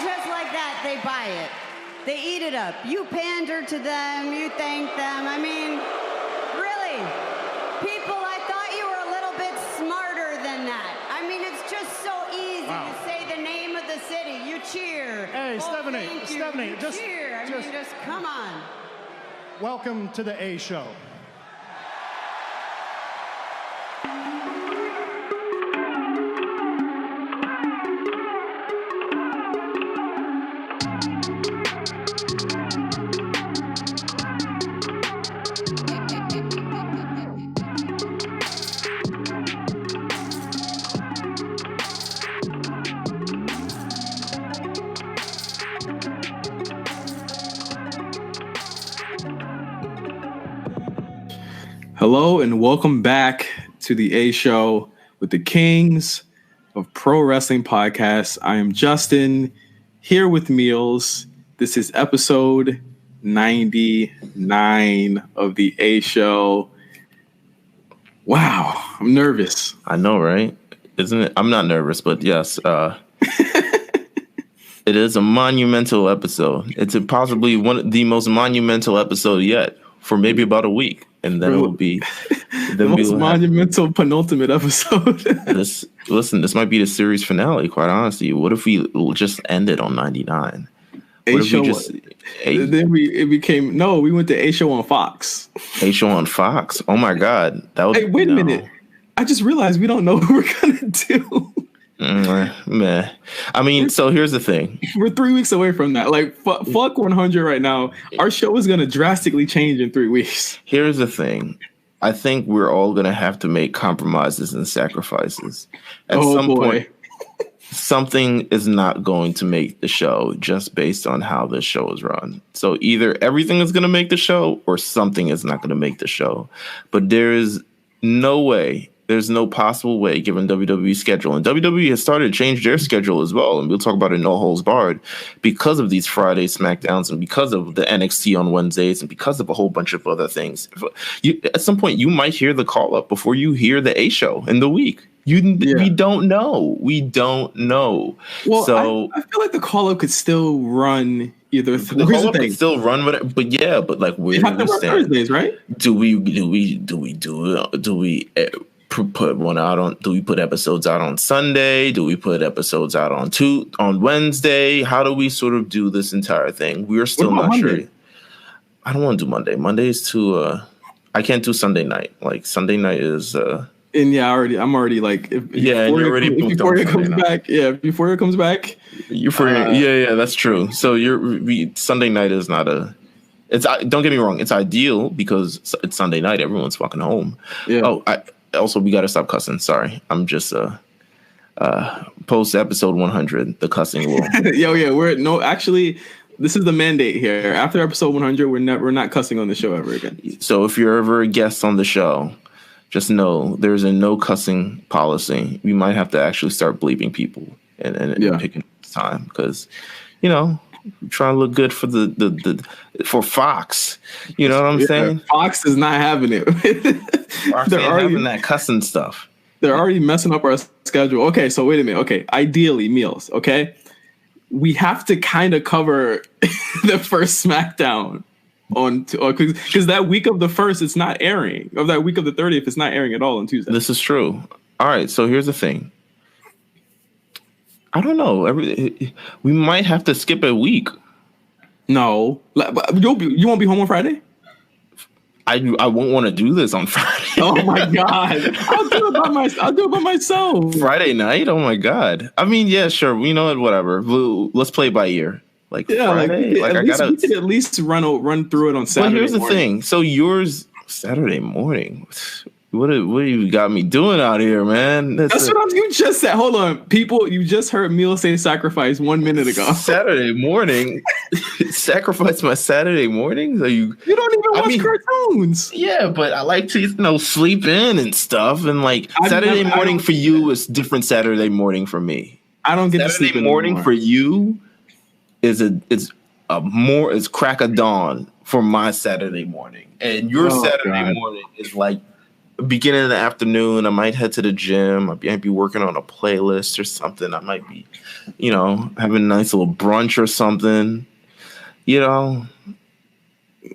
just like that, they buy it. They eat it up. You pander to them, you thank them. I mean, really, people, I thought you were a little bit smarter than that. I mean, it's just so easy to say the name of the city. You cheer. Hey, Stephanie, you cheer. I mean, just come on. Welcome to the A Show. Hello and welcome back to the A Show with the Kings of Pro Wrestling Podcasts. I am Justin, here with Meelz. This is episode 99 of the A Show. Wow, I'm nervous. I know, right? Isn't it? I'm not nervous, but yes, it is a monumental episode. It's possibly one of the most monumental episode yet for maybe about a week. And then it will be the most monumental penultimate episode. This might be the series finale, quite honestly. What if we just ended on 99? We went to A Show on Fox. A Show on Fox? Oh my God. Hey, wait a minute. I just realized we don't know what we're gonna do. Meh. I mean, so here's the thing. We're 3 weeks away from that. Like, fuck 100 right now. Our show is going to drastically change in 3 weeks. Here's the thing. I think we're all going to have to make compromises and sacrifices. At some point, something is not going to make the show just based on how the show is run. So either everything is going to make the show or something is not going to make the show. But there is no way. There's no possible way, given WWE's schedule. And WWE has started to change their schedule as well. And we'll talk about it in No Holds Barred because of these Friday Smackdowns and because of the NXT on Wednesdays and because of a whole bunch of other things. At some point, you might hear the call up before you hear the A Show in the week. We don't know. We don't know. Well, so I feel like the call up could still run either. The call up could still run, but like where do we stand? Thursdays, right? Do we put one out on? Do we put episodes out on Sunday? Do we put episodes out on Wednesday? How do we sort of do this entire thing? We're still not Monday? Sure. I don't want to do Monday. Monday is too. I can't do Sunday night. Like Sunday night is. And I'm already like. Euphoria comes back. Yeah, that's true. So Sunday night is not a. It's don't get me wrong. It's ideal because it's Sunday night. Everyone's fucking home. Yeah. Also, we got to stop cussing. Sorry. I'm just post episode 100, the cussing will. Actually, this is the mandate here. After episode 100, we're not cussing on the show ever again. So if you're ever a guest on the show, just know there's a no cussing policy. We might have to actually start bleeping people and picking time because, trying to look good for for Fox. You know what I'm saying? Fox is not having it. They're already having that cussing stuff. They're already messing up our schedule. Okay, so wait a minute. Okay, ideally, Meelz. Okay, we have to kind of cover the first Smackdown because that week of the first, it's not airing. Of that week of the 30th, it's not airing at all on Tuesday. This is true. All right, so here's the thing. I don't know. We might have to skip a week. No, you won't be home on Friday. I won't want to do this on Friday. Oh my God! I'll do it by myself. Friday night. Oh my God! I mean, yeah, sure. You know what? Whatever. Let's play by ear. Like Friday. We could at least run through it on Saturday. But here's the thing. So yours Saturday morning. What you got me doing out here, man? That's what you just said. Hold on, people. You just heard Meelz say sacrifice 1 minute ago. Saturday morning? Sacrifice my Saturday mornings? You don't even watch cartoons. Yeah, but I like to, sleep in and stuff. And Saturday morning for you is different Saturday morning for me. I don't get to sleep Saturday morning for you is crack of dawn for my Saturday morning. And your Saturday morning is like beginning of the afternoon, I might head to the gym. I might be working on a playlist or something. I might be, having a nice little brunch or something. We're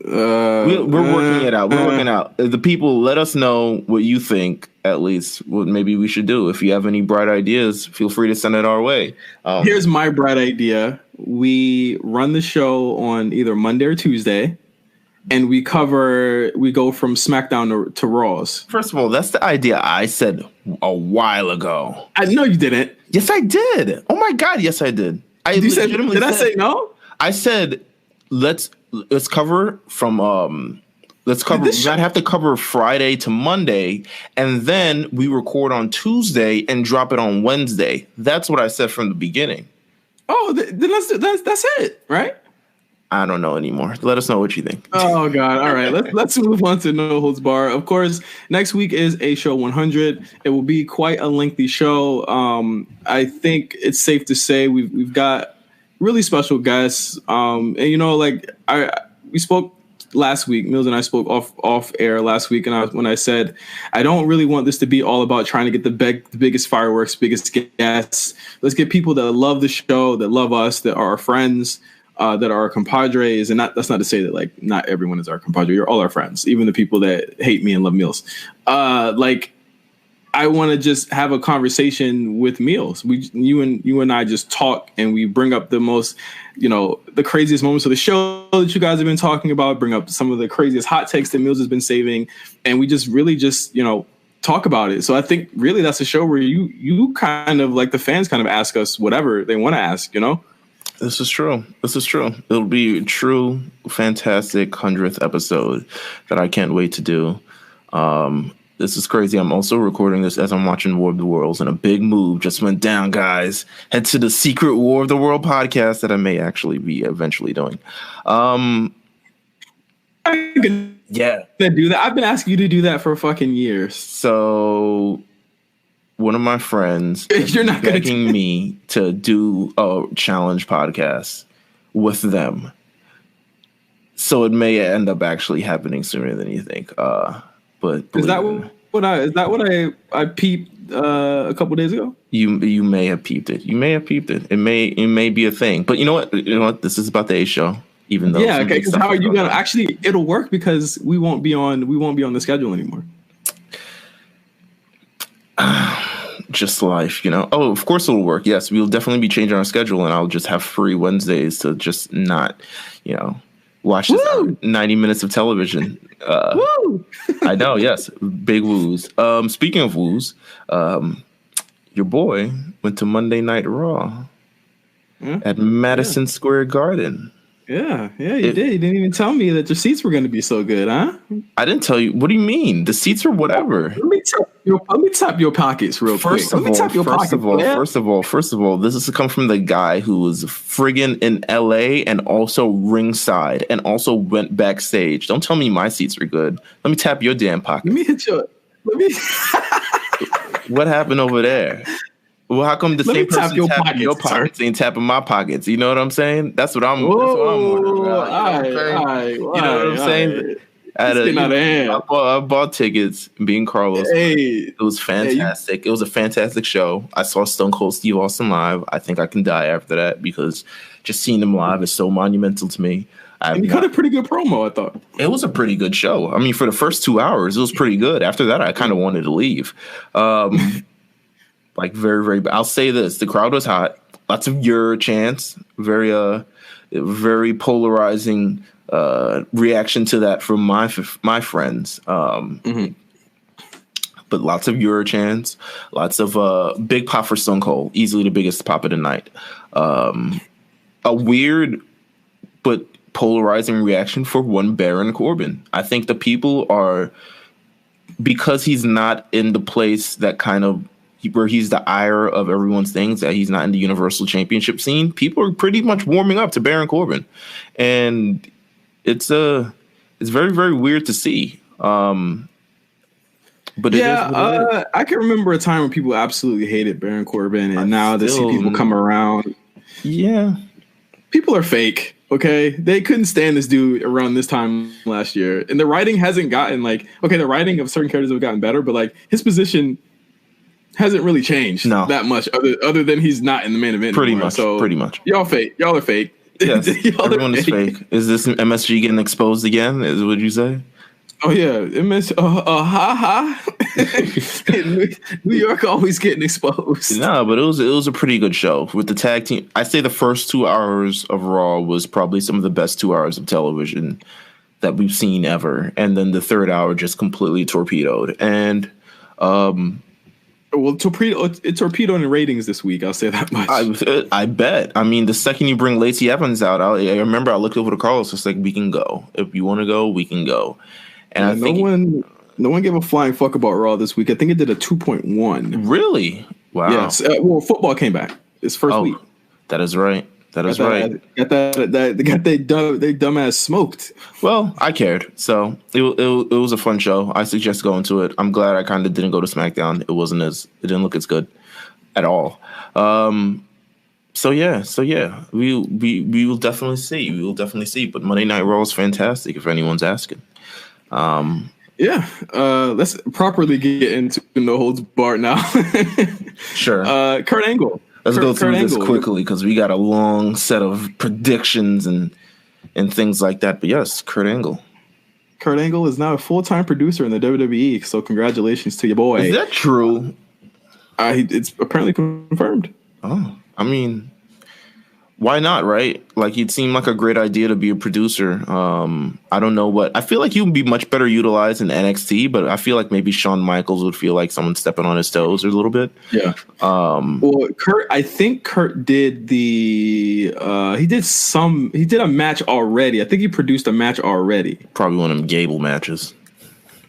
working it out. We're working out. The people, let us know what you think, at least, what maybe we should do. If you have any bright ideas, feel free to send it our way. Here's my bright idea. We run the show on either Monday or Tuesday, and we go from Smackdown to Raws. First of all, that's the idea I said a while ago. I know you didn't. Yes, I did. Oh my God, yes, I did. Did I say no? I said let's cover from let's cover. We might have to cover Friday to Monday, and then we record on Tuesday and drop it on Wednesday. That's what I said from the beginning. Oh, then that's it, right? I don't know anymore. Let us know what you think. Oh God! All right, let's move on to No Holds Bar. Of course, next week is A Show 100. It will be quite a lengthy show. I think it's safe to say we've got really special guests. And we spoke last week. Meelz and I spoke off air last week, and when I said I don't really want this to be all about trying to get the biggest fireworks, biggest guests. Let's get people that love the show, that love us, that are our friends. That are our compadres, and that's not to say that like not everyone is our compadre. You're all our friends, even the people that hate me and love Meelz. I want to just have a conversation with Meelz. You and I just talk, and we bring up the most, the craziest moments of the show that you guys have been talking about. Bring up some of the craziest hot takes that Meelz has been saving, and we just really talk about it. So I think really that's a show where you kind of like the fans kind of ask us whatever they want to ask. This is true. It'll be a true, fantastic 100th episode that I can't wait to do. This is crazy. I'm also recording this as I'm watching War of the Worlds, and a big move just went down, guys. Head to the secret War of the World podcast that I may actually be eventually doing. Yeah. Do that. I've been asking you to do that for fucking years. So one of my friends is begging me to do a challenge podcast with them. So it may end up actually happening sooner than you think. But is that what I peeped a couple days ago? You may have peeped it. It may be a thing. But you know what? This is about the A Show. Even though okay. Because how are you gonna actually? It'll work because we won't be on the schedule anymore. Just life, Oh, of course it'll work. Yes, we'll definitely be changing our schedule, and I'll just have free Wednesdays to just not, watch this 90 minutes of television. Woo! I know, yes, big woos. Speaking of woos, your boy went to Monday Night Raw at Madison Square Garden. Yeah, you did. You didn't even tell me that your seats were going to be so good, huh? I didn't tell you. What do you mean? The seats are whatever. Let me tap your pockets real quick. First of all, this has come from the guy who was friggin' in LA and also ringside and also went backstage. Don't tell me my seats are good. Let me tap your damn pocket. What happened over there? Well, how come the same person tapping your pockets ain't tapping my pockets? You know what I'm saying? That's what I'm wondering about. You know what I'm saying? I bought tickets, being Carlos. It was fantastic. It was a fantastic show. I saw Stone Cold Steve Austin live. I think I can die after that because just seeing them live is so monumental to me. And you cut a pretty good promo, I thought. It was a pretty good show. I mean, for the first 2 hours, it was pretty good. After that, I kind of wanted to leave. Like very, very. I'll say this: the crowd was hot. Lots of your chants. Very polarizing reaction to that from my friends. But lots of your chants. Lots of big pop for Stone Cold. Easily the biggest pop of the night. A weird but polarizing reaction for one Baron Corbin. I think the people are, because he's not in the place that kind of where he's the ire of everyone's things, that he's not in the Universal Championship scene, people are pretty much warming up to Baron Corbin. And it's very, very weird to see. But I can remember a time when people absolutely hated Baron Corbin, and now they see people come around. Yeah. People are fake. Okay, they couldn't stand this dude around this time last year, and the writing hasn't gotten the writing of certain characters have gotten better, but like his position hasn't really changed that much, other than he's not in the main event pretty anymore. much. So pretty much, y'all fake. Y'all are fake. Yes, everyone is fake. Is this MSG getting exposed again? Is what you say? Oh yeah, MS. New York always getting exposed. No, but it was a pretty good show with the tag team. I say the first 2 hours of Raw was probably some of the best 2 hours of television that we've seen ever, and then the third hour just completely torpedoed. And it torpedoed in ratings this week. I'll say that much. I bet. I mean, the second you bring Lacey Evans out, I remember I looked over to Carlos. It's like, we can go. If you want to go, we can go. And I think no one gave a flying fuck about Raw this week. I think it did a 2.1. Really? Wow. Yes. Well, football came back. It's first week. That is right. Got they dumbass smoked. Well, I cared, so it was a fun show. I suggest going to it. I'm glad I kind of didn't go to SmackDown. It didn't look as good at all. So yeah, we will definitely see. We will definitely see. But Monday Night Raw is fantastic. If anyone's asking. Let's properly get into No Holds Barred now. Sure. Kurt Angle. Let's go through this quickly because we got a long set of predictions and things like that. But yes, Kurt Angle. Kurt Angle is now a full-time producer in the WWE, so congratulations to your boy. Is that true? It's apparently confirmed. Oh, I mean, why not, right? Like, he'd seem like a great idea to be a producer. I don't know what. I feel like he would be much better utilized in NXT, but I feel like maybe Shawn Michaels would feel like someone stepping on his toes a little bit. Yeah. I think Kurt did he did a match already. I think he produced a match already. Probably one of them Gable matches.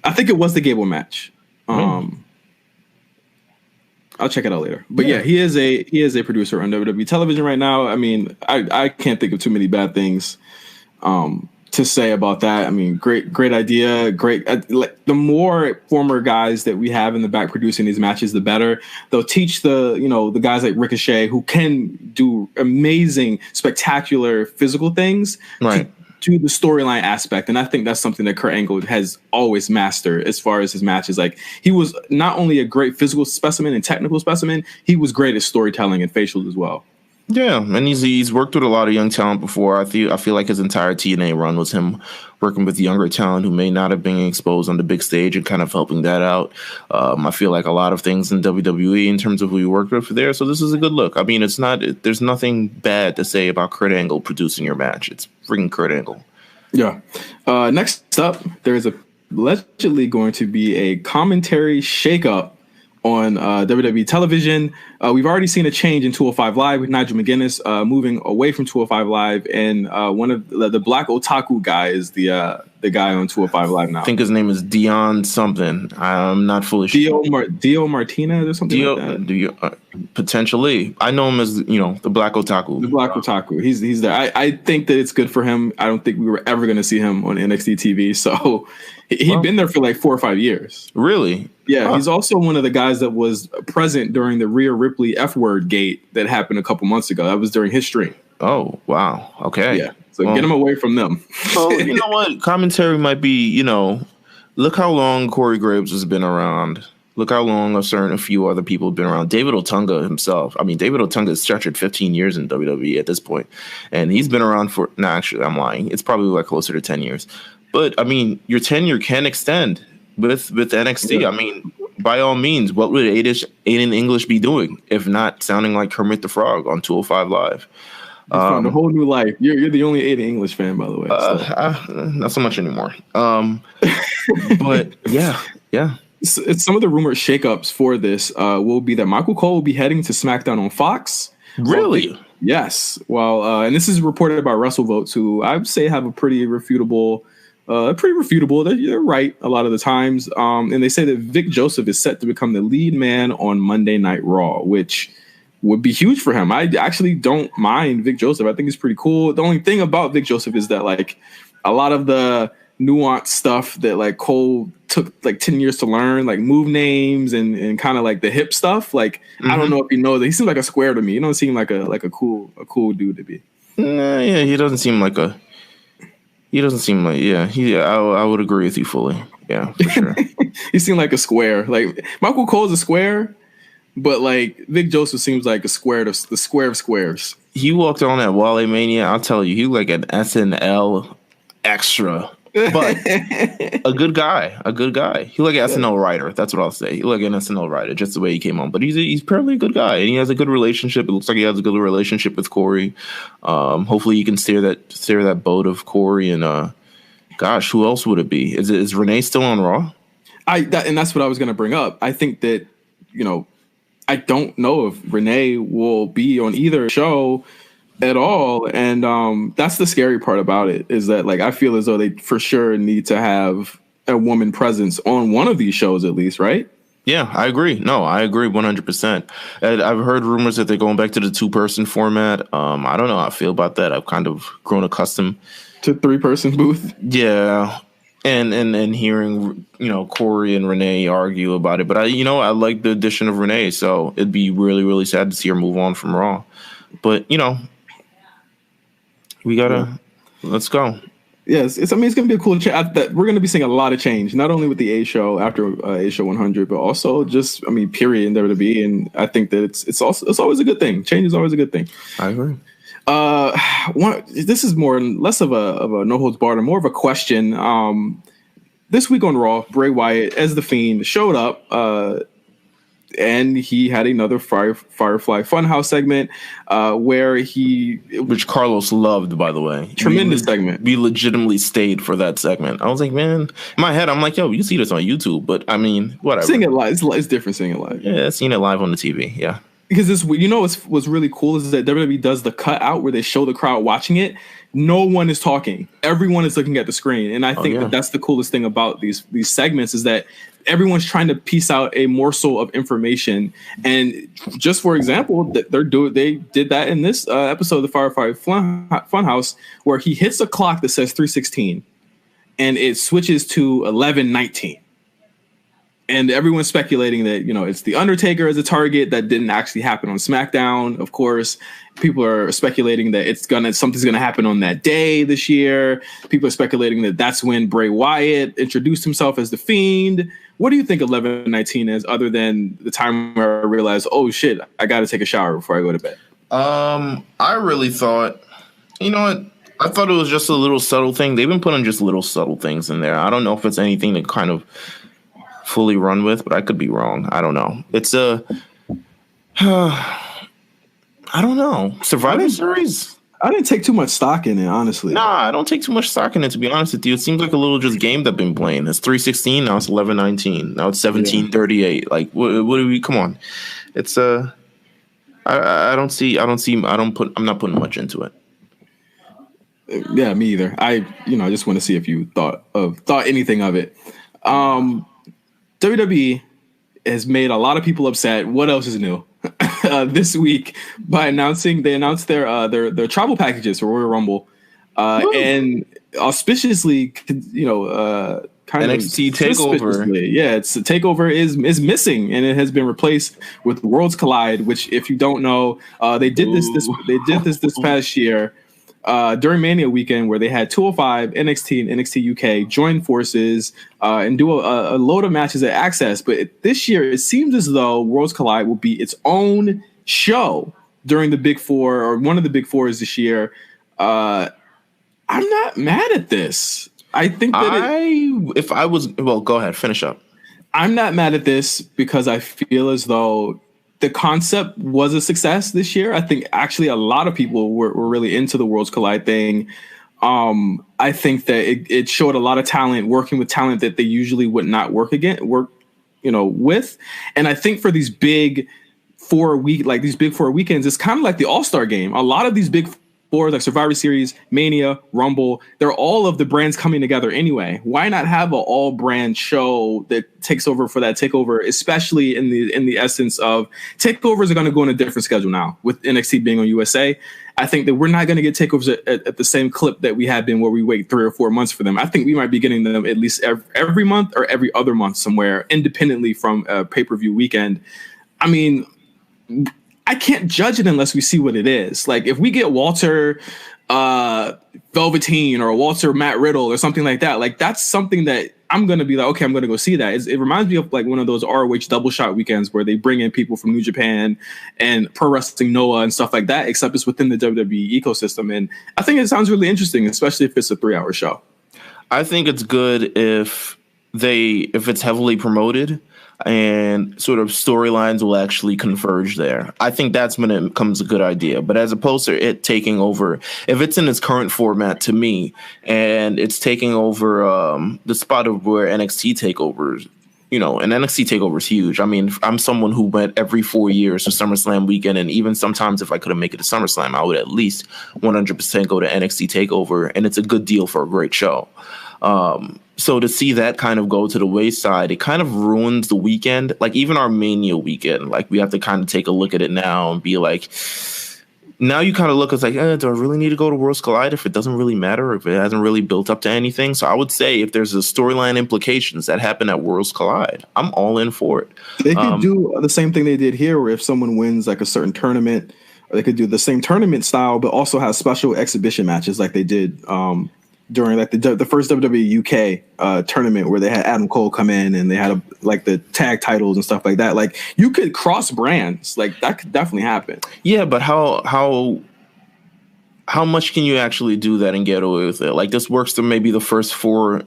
I think it was the Gable match. I'll check it out later. But yeah, he is a producer on WWE television right now. I mean, I can't think of too many bad things to say about that. I mean, great idea. Great. The more former guys that we have in the back producing these matches, the better. They'll teach the guys like Ricochet, who can do amazing, spectacular physical things, right, to the storyline aspect. And I think that's something that Kurt Angle has always mastered as far as his matches. Like, he was not only a great physical specimen and technical specimen, he was great at storytelling and facials as well. Yeah, and he's worked with a lot of young talent before. I feel like his entire TNA run was him working with younger talent who may not have been exposed on the big stage and kind of helping that out. I feel like a lot of things in WWE in terms of who he worked with there. So this is a good look. I mean, there's nothing bad to say about Kurt Angle producing your match. It's freaking Kurt Angle. Yeah. Next up, there is allegedly going to be a commentary shakeup on WWE television. We've already seen a change in 205 Live with Nigel McGuinness moving away from 205 Live, and one of the Black Otaku guy is the guy on 205 Live now. I think his name is Dion something. I'm not fully sure. Dio Martinez or something like that. Potentially. I know him as the Black Otaku. The Black Otaku. He's there. I think that it's good for him. I don't think we were ever going to see him on NXT TV. So he'd been there for like 4 or 5 years. Really? Yeah, He's also one of the guys that was present during the Rhea Ripley F-word gate that happened a couple months ago. That was during his stream. Oh, wow. Okay. Yeah. So get him away from them. So, you know what? Commentary might be, look how long Corey Graves has been around. Look how long a few other people have been around. David Otunga himself. I mean, David Otunga is stretched 15 years in WWE at this point. And he's been around for, actually, I'm lying. It's probably like closer to 10 years. But, I mean, your tenure can extend with NXT. Yeah. I mean, by all means, what would Aiden English be doing if not sounding like Kermit the Frog on 205 Live? Found a whole new life. You're the only Aiden English fan, by the way. Not so much anymore. But yeah. Some of the rumored shakeups for this will be that Michael Cole will be heading to SmackDown on Fox. Really? Yes. Well, and this is reported by WrestleVotes, who I would say have a pretty refutable. They're right a lot of the times. And they say that Vic Joseph is set to become the lead man on Monday Night Raw, which would be huge for him. I actually don't mind Vic Joseph. I think he's pretty cool. The only thing about Vic Joseph is that like a lot of the nuanced stuff that like Cole took like 10 years to learn, like move names and kind of like the hip stuff. Like, I don't know if you know that he seems like a square to me. You don't seem like a cool dude to be. Nah, yeah, he doesn't seem like a. He doesn't seem like I would agree with you fully. Yeah, for sure. He seemed like a square. Like Michael Cole's a square, but like Vic Joseph seems like the square of squares. He walked on at Wale Mania. I'll tell you, he like an SNL extra, but a good guy. He like an SNL writer. That's what I'll say. He like an SNL writer, just the way he came on. But he's apparently a good guy, and he has a good relationship. It looks like he has a good relationship with Corey. Hopefully, he can steer that boat of Corey and gosh, who else would it be? Is Renee still on Raw? And that's what I was going to bring up. I think that I don't know if Renee will be on either show at all. And that's the scary part about it, is that like I feel as though they for sure need to have a woman presence on one of these shows at least, right? Yeah, I agree. No, I agree 100%. I've heard rumors that they're going back to the 2-person format. I don't know how I feel about that. I've kind of grown accustomed to 3-person booth. Yeah. And hearing, Corey and Renee argue about it. But I like the addition of Renee, so it'd be really, really sad to see her move on from Raw. But, we let's go. Yes, it's going to be a cool change. We're going to be seeing a lot of change, not only with the A show after A show 100, but also just, period in WWE. And I think that it's always a good thing. Change is always a good thing. I agree. This is less of a no holds barred and more of a question. This week on Raw, Bray Wyatt as the Fiend showed up, and he had another Firefly Funhouse segment which Carlos loved, by the way. Tremendous segment. We legitimately stayed for that segment. I was like, man, in my head, I'm like, yo, you can see this on YouTube, but whatever. Seeing it live, it's different seeing it live. Yeah, seeing it live on the TV. Yeah. Because what's really cool is that WWE does the cutout where they show the crowd watching it. No one is talking. Everyone is looking at the screen. And I think that's the coolest thing about these segments is that everyone's trying to piece out a morsel of information. And just for example, they did that in this episode of the Firefly Funhouse, where he hits a clock that says 3:16 and it switches to 11:19. And everyone's speculating that, it's The Undertaker as a target. That didn't actually happen on SmackDown. Of course, people are speculating that something's gonna happen on that day this year. People are speculating that that's when Bray Wyatt introduced himself as the Fiend. What do you think 11:19 is, other than the time where I realized, oh shit, I got to take a shower before I go to bed? I really thought, I thought it was just a little subtle thing. They've been putting just little subtle things in there. I don't know if it's anything to kind of fully run with, but I could be wrong. I don't know. It's I don't know. Survivor Series? I didn't take too much stock in it, honestly. Nah, I don't take too much stock in it, to be honest with you. It seems like a little just game they've been playing. It's 3:16, now it's 11:19, now it's 17:38. Like, what do we? Come on, it's I'm not putting much into it. Yeah, me either. I just want to see if you thought anything of it. WWE has made a lot of people upset. What else is new? This week they announced their travel packages for Royal Rumble, and auspiciously, kind NXT of Takeover. Yeah, it's the Takeover is missing, and it has been replaced with Worlds Collide. Which, if you don't know, they did this past year. During Mania weekend, where they had 205, NXT and NXT UK join forces and do a load of matches at Access. But this year, it seems as though Worlds Collide will be its own show during the Big Four, or one of the Big Fours this year. I'm not mad at this. I think that go ahead, finish up. I'm not mad at this because I feel as though the concept was a success this year. I think actually a lot of people were really into the Worlds Collide thing. I think that it showed a lot of talent, working with talent that they usually would not work with. And I think for these big 4 weekends, it's kind of like the All-Star game. A lot of these big fours, like Survivor Series, Mania, Rumble, they're all of the brands coming together anyway. Why not have an all-brand show that takes over for that takeover, especially in the essence of takeovers are going to go on a different schedule now with NXT being on USA. I think that we're not going to get takeovers at the same clip that we had been, where we wait 3 or 4 months for them. I think we might be getting them at least every month or every other month somewhere, independently from a pay-per-view weekend. I mean, I can't judge it unless we see what it is. Like if we get Walter Velveteen or Walter Matt Riddle or something like that, like that's something that I'm going to be like, okay, I'm going to go see that. It reminds me of like one of those ROH double shot weekends where they bring in people from New Japan and Pro Wrestling Noah and stuff like that, except it's within the WWE ecosystem. And I think it sounds really interesting, especially if it's a 3-hour show. I think it's good if it's heavily promoted and sort of storylines will actually converge there. I think that's when it becomes a good idea. But as opposed to it taking over, if it's in its current format to me and it's taking over the spot of where NXT takeovers, and NXT takeover is huge. I mean, I'm someone who went every 4 years to SummerSlam weekend, and even sometimes if I couldn't make it to SummerSlam, I would at least 100% go to NXT takeover, and it's a good deal for a great show. So to see that kind of go to the wayside, it kind of ruins the weekend. Like even our Mania weekend, like we have to kind of take a look at it now and be like, now you kind of look, it's like, do I really need to go to Worlds Collide if it doesn't really matter, if it hasn't really built up to anything? So I would say if there's a storyline implications that happen at Worlds Collide, I'm all in for it. They could do the same thing they did here, where if someone wins like a certain tournament, or they could do the same tournament style, but also have special exhibition matches like they did during like the first WWE UK tournament where they had Adam Cole come in and they had like the tag titles and stuff like that. Like you could cross brands, like that could definitely happen. Yeah, but how much can you actually do that and get away with it? Like this works to maybe the first 4,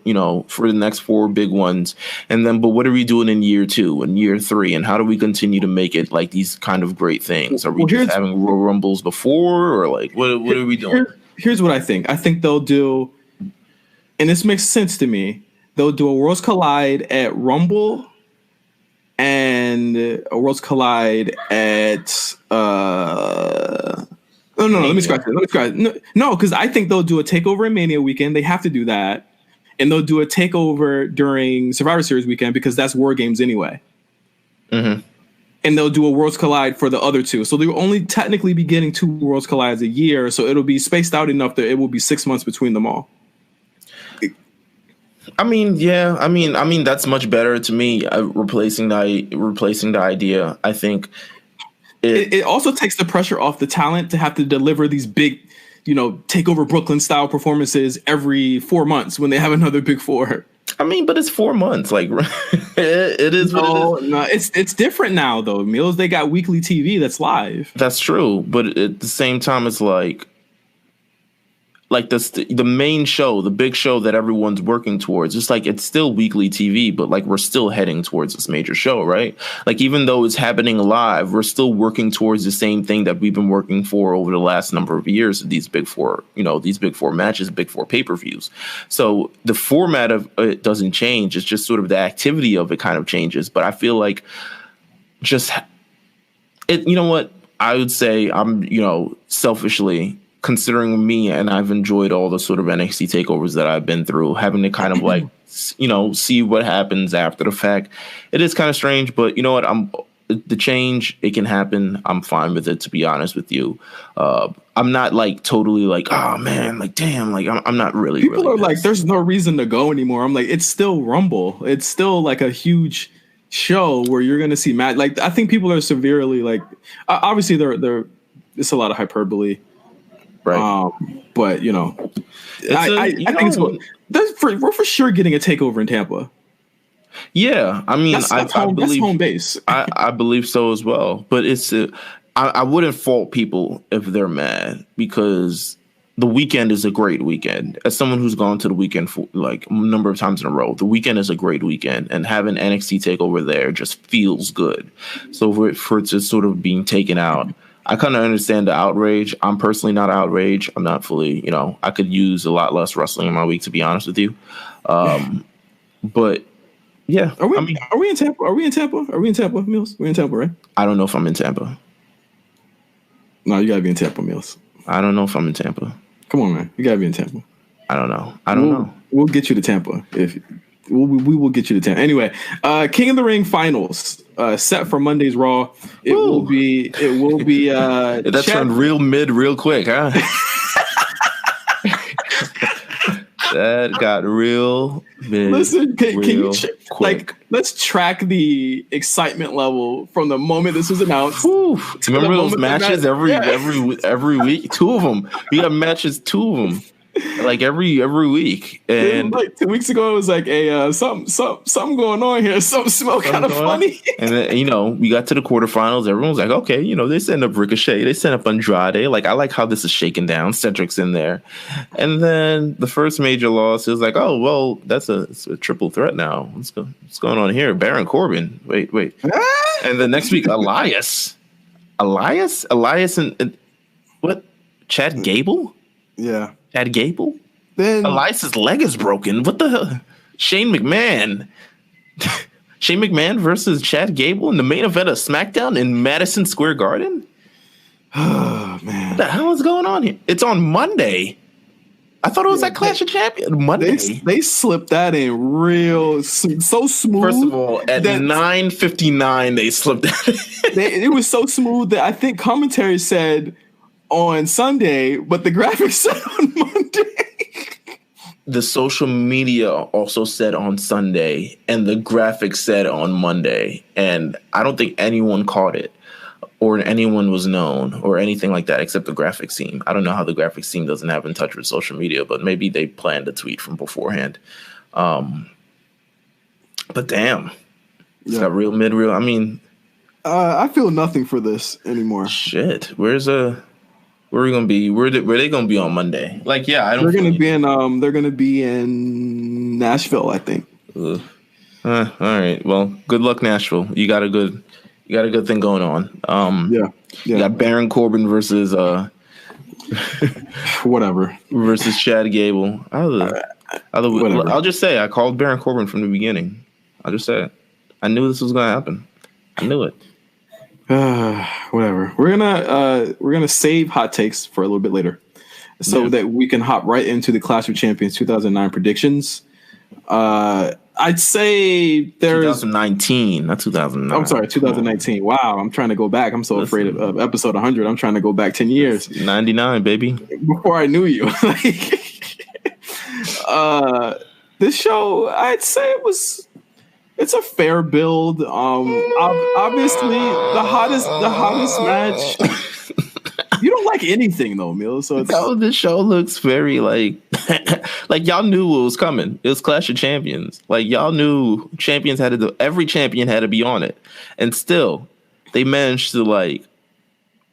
for the next 4 big ones, and then but what are we doing in year 2 and year 3, and how do we continue to make it like these kind of great things? Are we just having Royal Rumbles before, or like what are we doing? Here's what I think. I think they'll do. And this makes sense to me. They'll do a Worlds Collide at Rumble and a Worlds Collide at no, let me scratch it. No, because I think they'll do a takeover in Mania weekend. They have to do that. And they'll do a takeover during Survivor Series weekend because that's War Games anyway. Mm-hmm. And they'll do a Worlds Collide for the other 2. So they'll only technically be getting 2 Worlds Collides a year. So it'll be spaced out enough that it will be 6 months between them all. I mean, yeah. I mean, that's much better to me. Replacing the idea. I think it also takes the pressure off the talent to have to deliver these big, takeover Brooklyn style performances every 4 months when they have another big 4. I mean, but it's 4 months. Like it is. No, it's different now though. Meelz, they got weekly TV that's live. That's true, but at the same time, it's like the main show, the big show that everyone's working towards. It's like it's still weekly TV, but like we're still heading towards this major show, right? Like even though it's happening live, we're still working towards the same thing that we've been working for over the last number of years. These big 4, these big 4 matches, big 4 pay-per-views. So the format of it doesn't change. It's just sort of the activity of it kind of changes. But I feel like just it. You know what? I would say I'm, selfishly, considering me, and I've enjoyed all the sort of NXT takeovers that I've been through, having to kind of like, see what happens after the fact. It is kind of strange, but you know what? The change, it can happen. I'm fine with it, to be honest with you. I'm not like totally like, oh man, like damn, like I'm not really. People really are like, there's no reason to go anymore. I'm like, it's still Rumble. It's still like a huge show where you're gonna see Matt. Like I think people are severely like, obviously they're it's a lot of hyperbole. Right. But I think we're for sure getting a takeover in Tampa. Yeah, I mean, that's I believe that's home base. I believe so as well. But it's I wouldn't fault people if they're mad because the weekend is a great weekend. As someone who's gone to the weekend for like a number of times in a row, the weekend is a great weekend, and having NXT takeover there just feels good. So for it to sort of being taken out, I kind of understand the outrage. I'm personally not outraged. I'm not fully, I could use a lot less wrestling in my week, to be honest with you. But yeah, are we in Tampa? Are we in Tampa, Meelz? We're in Tampa, right? I don't know if I'm in Tampa. No, you gotta be in Tampa, Meelz. I don't know if I'm in Tampa. Come on, man, you gotta be in Tampa. I don't know. I don't know. We'll get you to Tampa if. We will get you to 10. Anyway, King of the Ring finals set for Monday's Raw. It will be. That turned real mid real quick, huh? That got real big. Listen, can you let's track the excitement level from the moment this was announced. Remember those matches every week? 2 of them. We got matches, 2 of them. Like every week, and like 2 weeks ago, it was like something going on here. Something smelled kind of funny. And then we got to the quarterfinals. Everyone was like, okay, they send up Ricochet, they send up Andrade. Like, I like how this is shaken down. Cedric's in there, and then the first major loss is like, oh well, it's a triple threat now. What's going on here? Baron Corbin. Wait, and the next week, Elias, and what? Chad Gable. Yeah. Chad Gable? Then Elias's leg is broken. What the hell? Shane McMahon. Shane McMahon versus Chad Gable in the main event of Smackdown in Madison Square Garden? Oh, man. What the hell is going on here? It's on Monday. I thought it was at Clash of Champions. Monday. They slipped that in real so smooth. First of all, at 9:59, they slipped that in. It was so smooth that I think commentary said on Sunday, but the graphics said on Monday. The social media also said on Sunday, and the graphics said on Monday. And I don't think anyone caught it, or anyone was known, or anything like that, except the graphics team. I don't know how the graphics team doesn't have in touch with social media, but maybe they planned a tweet from beforehand. But damn, it's got real mid-real. I mean, I feel nothing for this anymore. Shit, where are we gonna be? Where they gonna be on Monday? Like, I don't. They're gonna be in Nashville, I think. All right. Well, good luck, Nashville. You got a good thing going on. You got Baron Corbin versus whatever versus Chad Gable. I'll just say I called Baron Corbin from the beginning. I'll just say it. I knew this was gonna happen. I knew it. Whatever. We're gonna save hot takes for a little bit later, so that we can hop right into the Clash of Champions 2009 predictions. I'd say there's 2019, not 2009. I'm sorry, 2019. Wow, I'm trying to go back. I'm so afraid of episode 100. I'm trying to go back 10 years. 99, baby. Before I knew you. This show, I'd say it's a fair build. Obviously, the hottest match. You don't like anything though, Meelz. So this show looks very like y'all knew what was coming. It was Clash of Champions. Like, y'all knew every champion had to be on it, and still they managed to like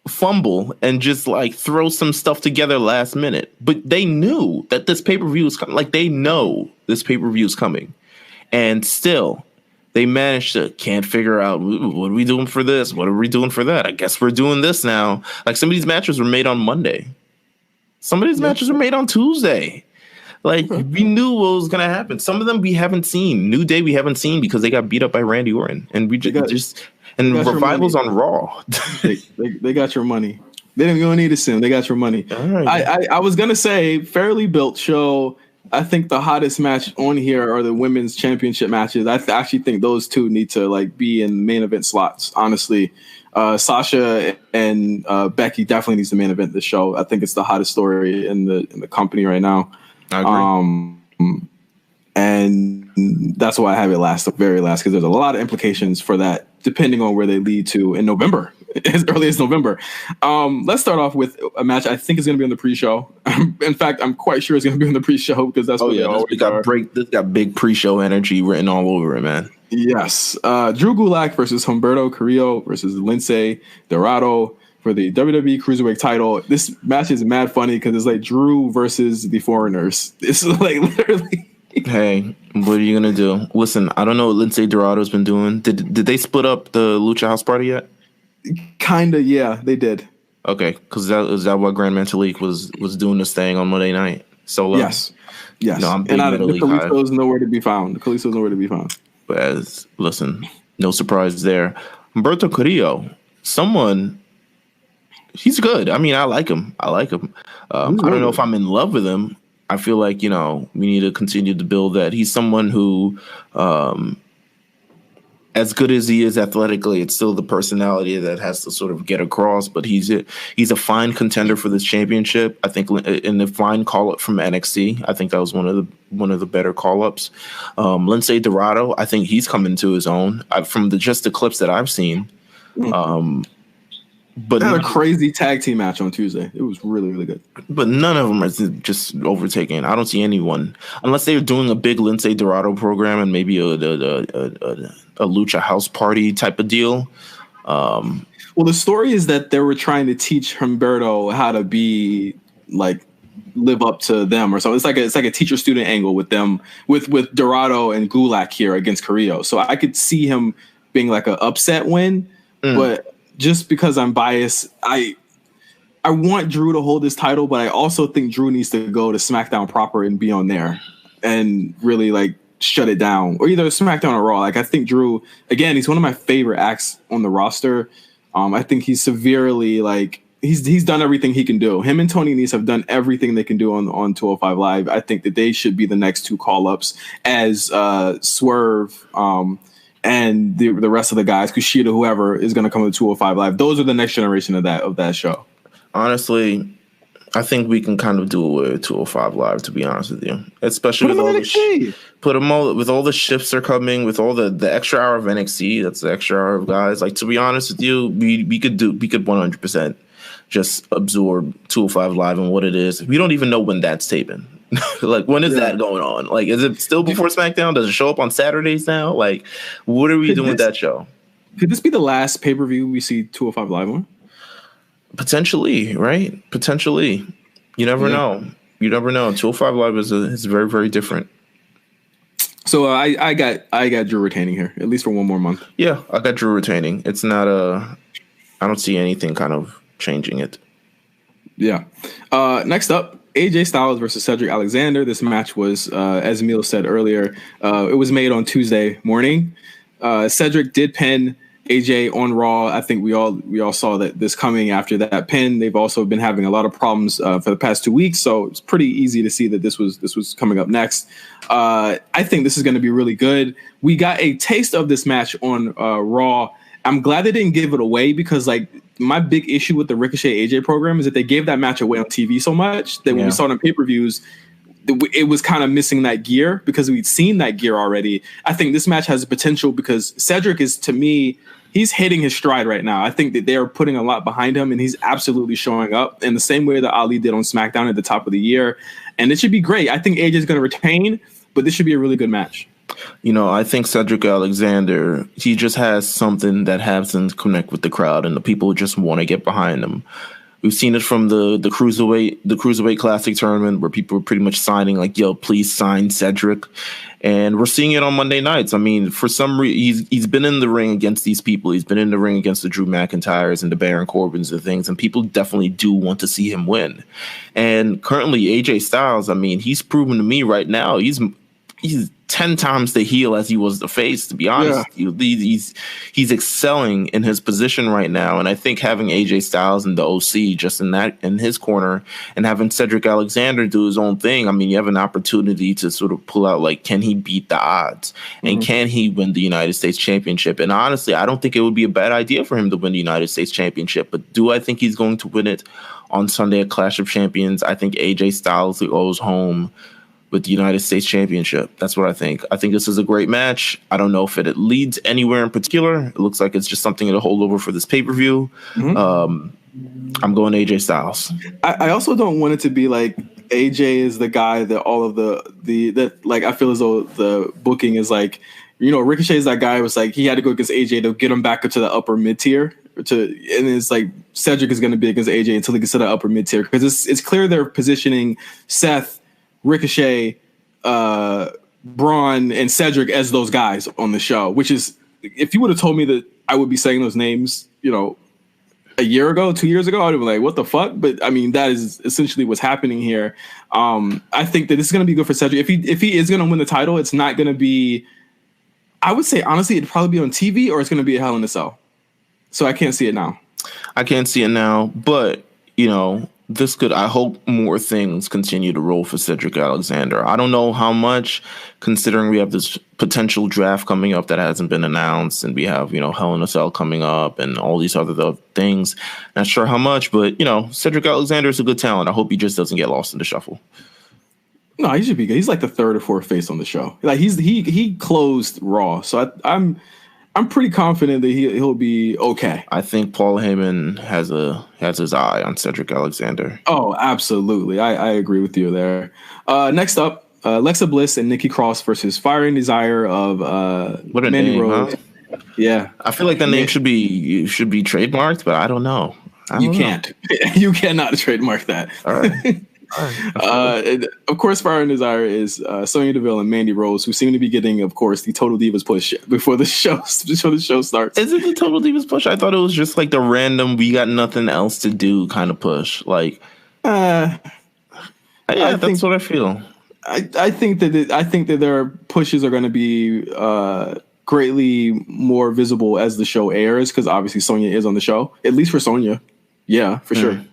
fumble and just like throw some stuff together last minute. But they knew that this pay-per-view was coming. Like, they know this pay-per-view is coming, and still they managed to can't figure out, what are we doing for this? What are we doing for that? I guess we're doing this now. Like, some of these matches were made on Monday. Some of these matches were made on Tuesday. Like, we knew what was going to happen. Some of them we haven't seen. New Day we haven't seen because they got beat up by Randy Orton. And Revival's on Raw. they got your money. They didn't even need to send. They got your money. Right. I was going to say, fairly built show. I think the hottest match on here are the women's championship matches. I actually think those two need to like be in main event slots. Honestly, Sasha and Becky definitely needs the main event this show. I think it's the hottest story in the company right now. I agree. And that's why I have it very last, because there's a lot of implications for that, depending on where they lead to in November, as early as November. Let's start off with a match I think is going to be on the pre-show. In fact, I'm quite sure it's going to be on the pre-show because that's what this got big pre-show energy written all over it, man. Yes. Drew Gulak versus Humberto Carrillo versus Lince Dorado for the WWE Cruiserweight title. This match is mad funny because it's like Drew versus the Foreigners. It's like literally... Hey, what are you gonna do? Listen, I don't know what Lince Dorado's been doing. Did they split up the Lucha House Party yet? Kinda, yeah, they did. Okay, because is that what Grand Metalik was doing this thing on Monday night? Solo. Yes. No, I'm big and the Kalisto's high. nowhere to be found. The Kalisto's nowhere to be found. But listen, no surprise there. Humberto Carrillo, he's good. I mean, I like him. I don't know if I'm in love with him. I feel like, we need to continue to build that. He's someone who as good as he is athletically, it's still the personality that has to sort of get across. But he's a fine contender for this championship. I think in the fine call up from NXT, I think that was one of the better call ups. Lince Dorado, I think he's coming to his own from just the clips that I've seen. But they had a crazy tag team match on Tuesday. It was really, really good. But none of them are just overtaking. I don't see anyone unless they're doing a big Lince Dorado program and maybe a Lucha House Party type of deal. Well, the story is that they were trying to teach Humberto how to be like live up to them or something. It's like a teacher student angle with them with Dorado and Gulak here against Carrillo. So I could see him being like an upset win, but just because I'm biased, I want Drew to hold this title, but I also think Drew needs to go to SmackDown proper and be on there and really like shut it down, or either SmackDown or Raw. Like I think Drew, again, he's one of my favorite acts on the roster. I think he's severely like he's done everything he can do. Him and Tony Nese have done everything they can do on 205 Live. I think that they should be the next two call ups as Swerve. And the rest of the guys, Kushida, whoever is going to come to 205 Live. Those are the next generation of that show. Honestly, I think we can kind of do away with 205 Live, to be honest with you. Especially with all with all the shifts are coming, with all the extra hour of NXT, that's the extra hour of guys. Like, to be honest with you, we could 100% just absorb 205 Live and what it is. We don't even know when that's taping. Like, when is that going on? Like, is it still before SmackDown? Does it show up on Saturdays now? Like, what are we doing with that show? Could this be the last pay-per-view we see 205 Live on? Potentially, right? Potentially. You never know. You never know. 205 Live is very, very different. So I got Drew retaining here, at least for one more month. Yeah, I got Drew retaining. It's not I don't see anything kind of changing it. Yeah. Next up, AJ Styles versus Cedric Alexander. This match was, as Meelz said earlier, it was made on Tuesday morning. Cedric did pin AJ on Raw. I think we all saw that this coming after that pin. They've also been having a lot of problems for the past 2 weeks, so it's pretty easy to see that this was coming up next. I think this is going to be really good. We got a taste of this match on Raw. I'm glad they didn't give it away because, like, my big issue with the Ricochet AJ program is that they gave that match away on TV so much that when we saw it on pay-per-views, it was kind of missing that gear because we'd seen that gear already. I think this match has potential because Cedric is, to me, he's hitting his stride right now. I think that they are putting a lot behind him, and he's absolutely showing up in the same way that Ali did on SmackDown at the top of the year. And it should be great. I think AJ is going to retain, but this should be a really good match. You know, I think Cedric Alexander, he just has something that has him connect with the crowd, and the people just want to get behind him. We've seen it from the Cruiserweight Classic tournament where people were pretty much signing like, yo, please sign Cedric. And we're seeing it on Monday nights. I mean, for some reason, he's been in the ring against these people. He's been in the ring against the Drew McIntyres and the Baron Corbins and things. And people definitely do want to see him win. And currently, AJ Styles, I mean, he's proven to me right now, he's 10 times the heel as he was the face, to be honest. Yeah. He's excelling in his position right now. And I think having AJ Styles and the OC just in his corner and having Cedric Alexander do his own thing, I mean, you have an opportunity to sort of pull out, like, can he beat the odds? And can he win the United States Championship? And honestly, I don't think it would be a bad idea for him to win the United States Championship. But do I think he's going to win it on Sunday at Clash of Champions? I think AJ Styles goes home with the United States Championship. That's what I think. I think this is a great match. I don't know if it leads anywhere in particular. It looks like it's just something to hold over for this pay-per-view. I'm going AJ Styles. I also don't want it to be like AJ is the guy that all of the like, I feel as though the booking is like, you know, Ricochet is that guy who was like, he had to go against AJ to get him back up to the upper mid-tier. And it's like Cedric is going to be against AJ until he gets to the upper mid-tier. Because it's clear they're positioning Seth, Ricochet, Braun, and Cedric as those guys on the show, which is, if you would have told me that I would be saying those names, you know, a year ago, 2 years ago, I'd have been like, what the fuck? But I mean, that is essentially what's happening here. I think that this is going to be good for Cedric. If he is going to win the title, it's not going to be, I would say, honestly, it'd probably be on TV or it's going to be a Hell in a Cell. So I can't see it now. I can't see it now, but, you know, I hope more things continue to roll for Cedric Alexander. I don't know how much, considering we have this potential draft coming up that hasn't been announced, and we have, Hell in a Cell coming up and all these other things. Not sure how much, but, Cedric Alexander is a good talent. I hope he just doesn't get lost in the shuffle. No, he should be good. He's like the third or fourth face on the show. Like he closed Raw. So I'm pretty confident that he'll be okay. I think Paul Heyman has his eye on Cedric Alexander. Oh, absolutely. I agree with you there. Next up, Alexa Bliss and Nikki Cross versus Fire and Desire of what a Mandy name, Rose. Huh? Yeah, I feel like that name should be trademarked, but I don't know. You can't. You cannot trademark that. All right. Of course, Fire and Desire is Sonya Deville and Mandy Rose, who seem to be getting, of course, the Total Divas push before the show starts. Is it the Total Divas push? I thought it was just like the random "we got nothing else to do" kind of push. Like, that's what I feel. I think that their pushes are going to be greatly more visible as the show airs, because obviously Sonya is on the show, at least for Sonya. Yeah, for sure.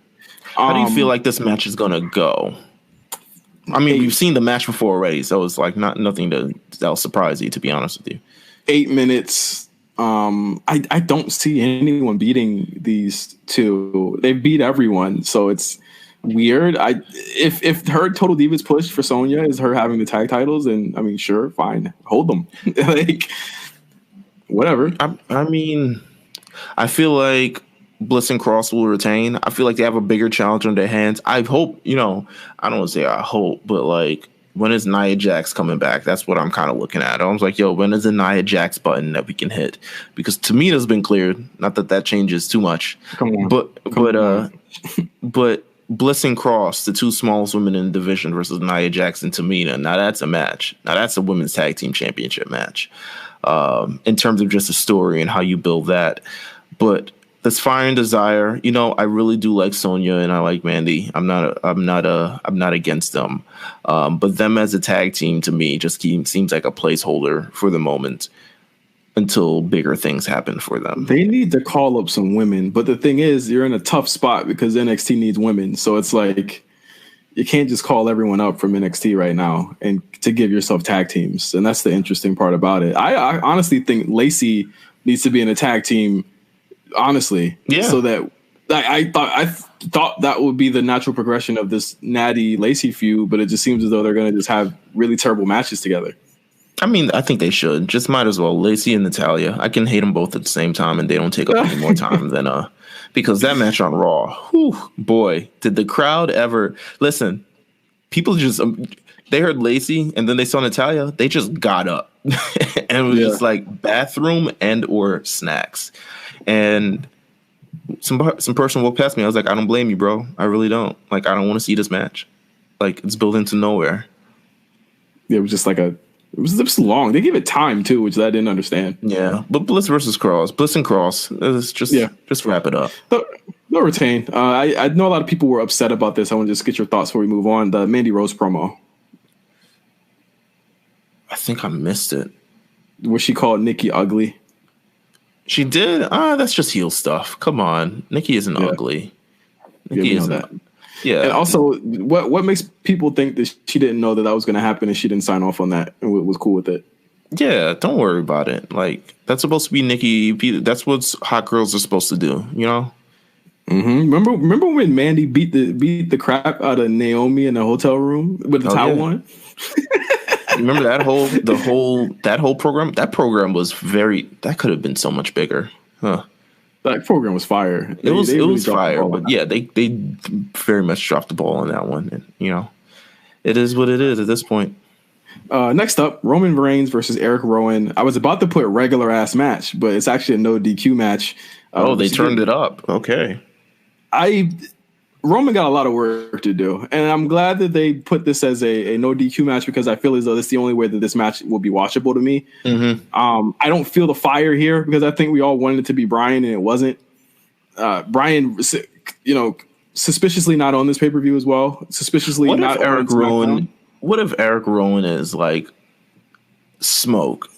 How do you feel like this match is gonna go? I mean, we've seen the match before already, so it's like nothing that'll surprise you, to be honest with you. 8 minutes. I don't see anyone beating these two. They beat everyone, so it's weird. If her Total Divas push for Sonya is her having the tag titles, then I mean, sure, fine, hold them. Like, whatever. I mean, I feel like Bliss and Cross will retain. I feel like they have a bigger challenge on their hands. I hope, I don't want to say I hope, but like, when is Nia Jax coming back? That's what I'm kind of looking at. I was like, when is the Nia Jax button that we can hit? Because Tamina's been cleared. Not that changes too much. Come on. But Bliss and Cross, the two smallest women in the division, versus Nia Jax and Tamina. Now that's a match. Now that's a women's tag team championship match. In terms of just a story and how you build that. But this Fire and Desire, I really do like Sonya and I like Mandy. I'm not against them. But them as a tag team to me just seems like a placeholder for the moment until bigger things happen for them. They need to call up some women, but the thing is, you're in a tough spot because NXT needs women. So it's like you can't just call everyone up from NXT right now and to give yourself tag teams. And that's the interesting part about it. I honestly think Lacey needs to be in a tag team. Honestly, yeah. So that I thought that would be the natural progression of this Natty Lacey feud, but it just seems as though they're going to just have really terrible matches together. I mean, I think they should. Just might as well. Lacey and Natalya. I can hate them both at the same time, and they don't take up any more time than because that match on Raw. Whew, boy, did the crowd ever listen? People just they heard Lacey and then they saw Natalya. They just got up and it was just like bathroom and or snacks. And some person walked past me. I was like, I don't blame you, bro. I really don't. Like, I don't want to see this match. Like, it's built into nowhere. Yeah, it was just like it was long. They gave it time too, which I didn't understand. Yeah, but Bliss versus Cross, Bliss and Cross. Just wrap it up. They'll retain. I know a lot of people were upset about this. I want to just get your thoughts before we move on. The Mandy Rose promo. I think I missed it. Where she called Nikki ugly. She did? That's just heel stuff. Come on. Nikki isn't ugly. Nikki isn't. That. Yeah. And also, what makes people think that she didn't know that was going to happen and she didn't sign off on that and was cool with it? Yeah, don't worry about it. Like, that's supposed to be Nikki. That's what hot girls are supposed to do, Mm-hmm. Remember when Mandy beat the crap out of Naomi in the hotel room with the towel on? Remember that whole program? That program was that could have been so much bigger. Huh. That program was fire. It was fire, but yeah, they very much dropped the ball on that one. And, it is what it is at this point. Next up, Roman Reigns versus Eric Rowan. I was about to put regular ass match, but it's actually a no DQ match. They turned it up. Okay. Roman got a lot of work to do, and I'm glad that they put this as a no DQ match because I feel as though that's the only way that this match will be watchable to me. Mm-hmm. I don't feel the fire here because I think we all wanted it to be Bryan and it wasn't. Bryan, suspiciously not on this pay-per-view as well. Suspiciously what not if Eric on Rowan. What if Eric Rowan is like smoke,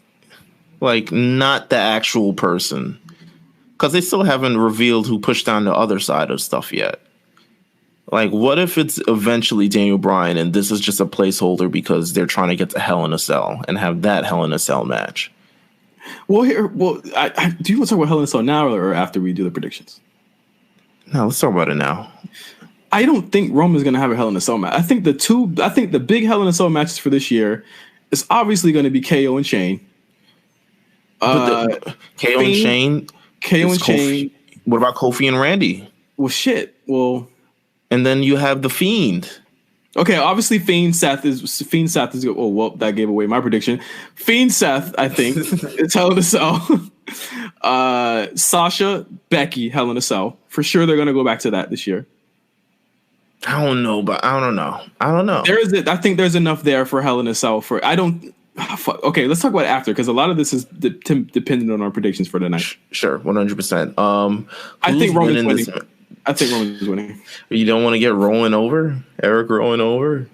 like not the actual person? Because they still haven't revealed who pushed down the other side of stuff yet. Like, what if it's eventually Daniel Bryan and this is just a placeholder because they're trying to get to Hell in a Cell and have that Hell in a Cell match? Well, do you want to talk about Hell in a Cell now or after we do the predictions? No, let's talk about it now. I don't think Roman's going to have a Hell in a Cell match. I think the big Hell in a Cell matches for this year is obviously going to be KO and Shane. KO and Shane. KO and Shane. What about Kofi and Randy? Well, shit. Well, and then you have the Fiend. Okay, obviously Fiend Seth is good. Oh, well, that gave away my prediction. Fiend Seth, I think, it's Hell in a Cell. Sasha, Becky, Hell in a Cell. For sure, they're gonna go back to that this year. I don't know. I think there's enough there for Hell in a Cell. Okay, let's talk about it after because a lot of this is dependent on our predictions for tonight. Sure, 100%. I think Roman's winning. I think Roman's winning. You don't want to get Rowan over? Eric Rowan over?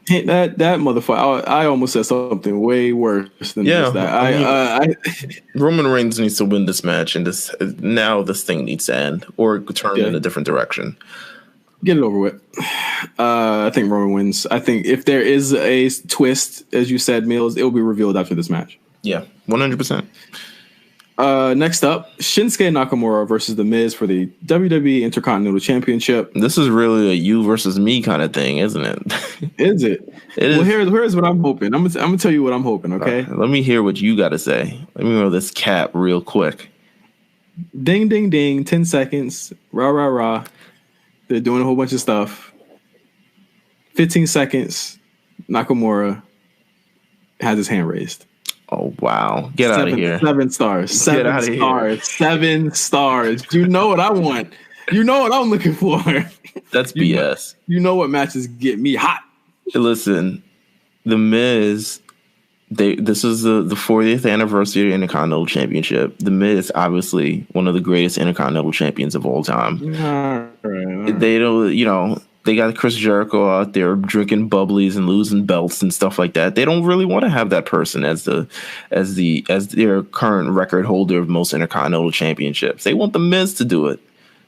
Hey, that motherfucker. I almost said something way worse than just that. Roman Reigns needs to win this match, and this thing needs to end or turn in a different direction. Get it over with. I think Roman wins. I think if there is a twist, as you said, Meelz, it will be revealed after this match. Yeah, 100%. Next up, Shinsuke Nakamura versus The Miz for the WWE Intercontinental Championship. This is really a you versus me kind of thing, isn't it? Is it? Well, here's what I'm hoping. I'm gonna tell you what I'm hoping. Okay. Let me hear what you got to say. Let me roll this cap real quick. Ding, ding, ding. 10 seconds. Rah, rah, rah. They're doing a whole bunch of stuff. 15 seconds. Nakamura has his hand raised. Oh, wow. Get out of here. 7 stars. 7 stars. 7 stars. You know what I want. You know what I'm looking for. That's BS. You know what matches get me hot. Listen, The Miz, this is the 40th anniversary of the Intercontinental Championship. The Miz, obviously, one of the greatest Intercontinental champions of all time. All right. They don't, they got Chris Jericho out there drinking bubblies and losing belts and stuff like that. They don't really want to have that person as their current record holder of most Intercontinental championships. They want The Miz to do it.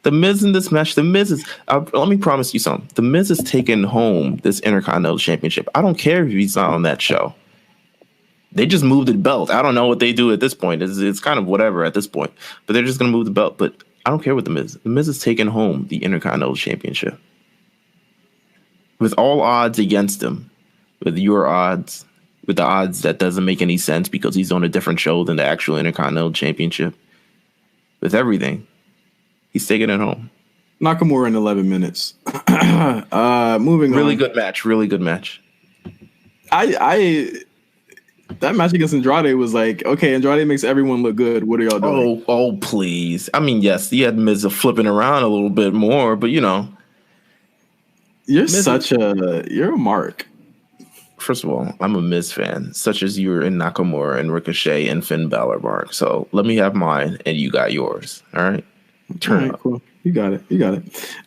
The Miz in this match, let me promise you something. The Miz is taking home this Intercontinental Championship. I don't care if he's not on that show. They just moved the belt. I don't know what they do at this point. It's kind of whatever at this point. But they're just going to move the belt. But I don't care what The Miz. The Miz is taking home the Intercontinental Championship. With all odds against him, with your odds, with the odds that doesn't make any sense because he's on a different show than the actual Intercontinental Championship. With everything, he's taking it home. Nakamura in 11 minutes. Moving on. Really good match. Really good match. That match against Andrade was like, okay, Andrade makes everyone look good. What are y'all doing? Oh, please. I mean, yes, he had Miz flipping around a little bit more, but You're a mark. First of all, I'm a Miz fan, such as you're in Nakamura and Ricochet and Finn Balor, Mark. So let me have mine and you got yours. All right? Turn up. Cool. You got it.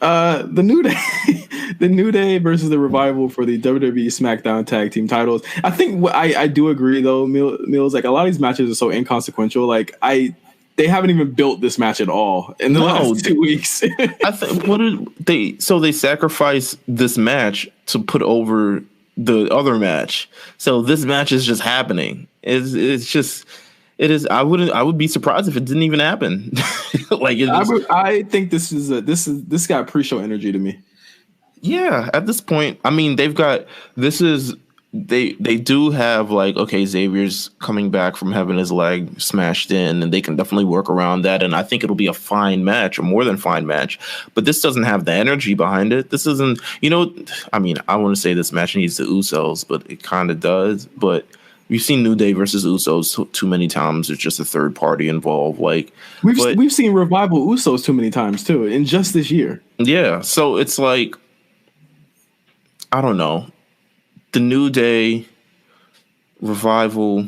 The New Day versus the Revival for the WWE SmackDown Tag Team titles. I think I do agree though, Meelz. Like a lot of these matches are so inconsequential. Like they haven't even built this match at all in the last 2 weeks. I think they sacrificed this match to put over the other match. So this match is just happening. I would be surprised if it didn't even happen. I think this got pre-show energy to me. Yeah, at this point, I mean, they do have Xavier's coming back from having his leg smashed in, and they can definitely work around that. And I think it'll be a fine match, a more than fine match. But this doesn't have the energy behind it. This isn't, I mean, I want to say this match needs the Usos, but it kind of does. But we've seen New Day versus Usos too many times. There's just a third party involved. We've seen Revival Usos too many times too, in just this year. Yeah, so it's like, I don't know. The New Day, Revival,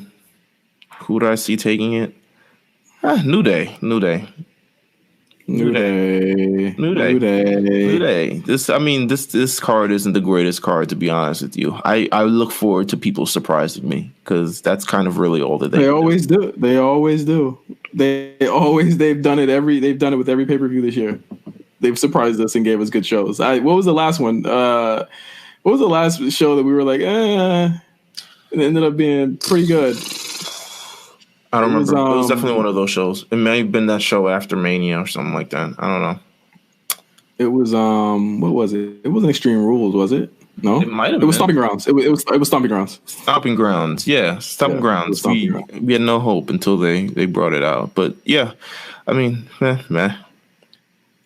who do I see taking it? New Day. This card isn't the greatest card, to be honest with you. I look forward to people surprising me because that's kind of really all that they always do. They've done it with every pay-per-view this year. they've surprised us and gave us good shows. What was the last one? What was the last show that we were like, and it ended up being pretty good? I don't remember. It was definitely one of those shows. It may have been that show after Mania or something like that. I don't know. It was what was it? It wasn't Extreme Rules, was it? No, it might have. It was Stomping Grounds. It was Stomping Grounds. Stomping Grounds, yeah, Stomping Grounds. We had no hope until they brought it out. But yeah, I mean, meh.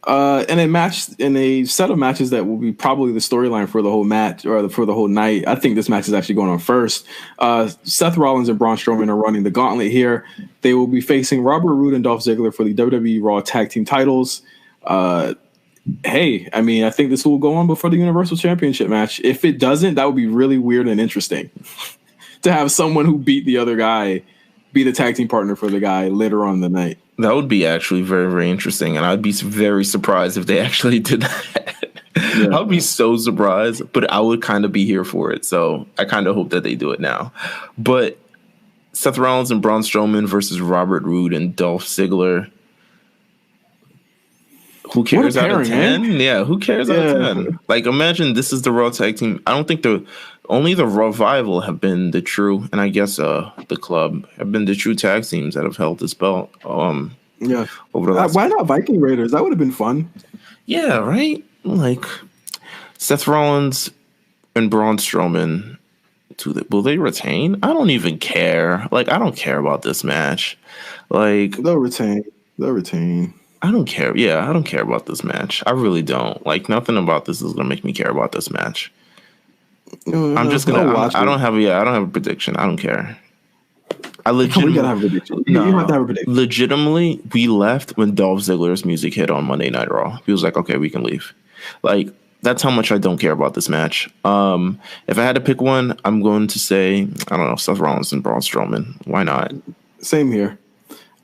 And a set of matches that will be probably the storyline for the whole match or for the whole night. I think this match is actually going on first. Seth Rollins and Braun Strowman are running the gauntlet here. They will be facing Robert Roode and Dolph Ziggler for the WWE Raw Tag Team titles. Hey, I mean, I think this will go on before the Universal Championship match. If it doesn't, that would be really weird and interesting to have someone who beat the other guy be the tag team partner for the guy later on in the night. That would be actually very, very interesting, and I'd be very surprised if they actually did that. Yeah. I'd be so surprised, but I would kind of be here for it, so I kind of hope that they do it now. But Seth Rollins and Braun Strowman versus Robert Roode and Dolph Ziggler. Who cares out of 10? Man. Yeah, who cares out of 10? Like, imagine this is the Raw Tag Team. I don't think only the Revival have been the true, and I guess the Club have been the true tag teams that have held this belt. Over the last why not Viking Raiders? That would have been fun. Yeah, right? Like, Seth Rollins and Braun Strowman, will they retain? I don't even care. Like, I don't care about this match. Like, They'll retain. I don't care. Yeah, I don't care about this match. I really don't. Like, nothing about this is gonna make me care about this match. I'm just gonna. I don't have a prediction. I don't care. I legitimately gotta have a prediction. You have to have a prediction. Legitimately, we left when Dolph Ziggler's music hit on Monday Night Raw. He was like, "Okay, we can leave." Like, that's how much I don't care about this match. If I had to pick one, I'm going to say, I don't know, Seth Rollins and Braun Strowman. Why not? Same here.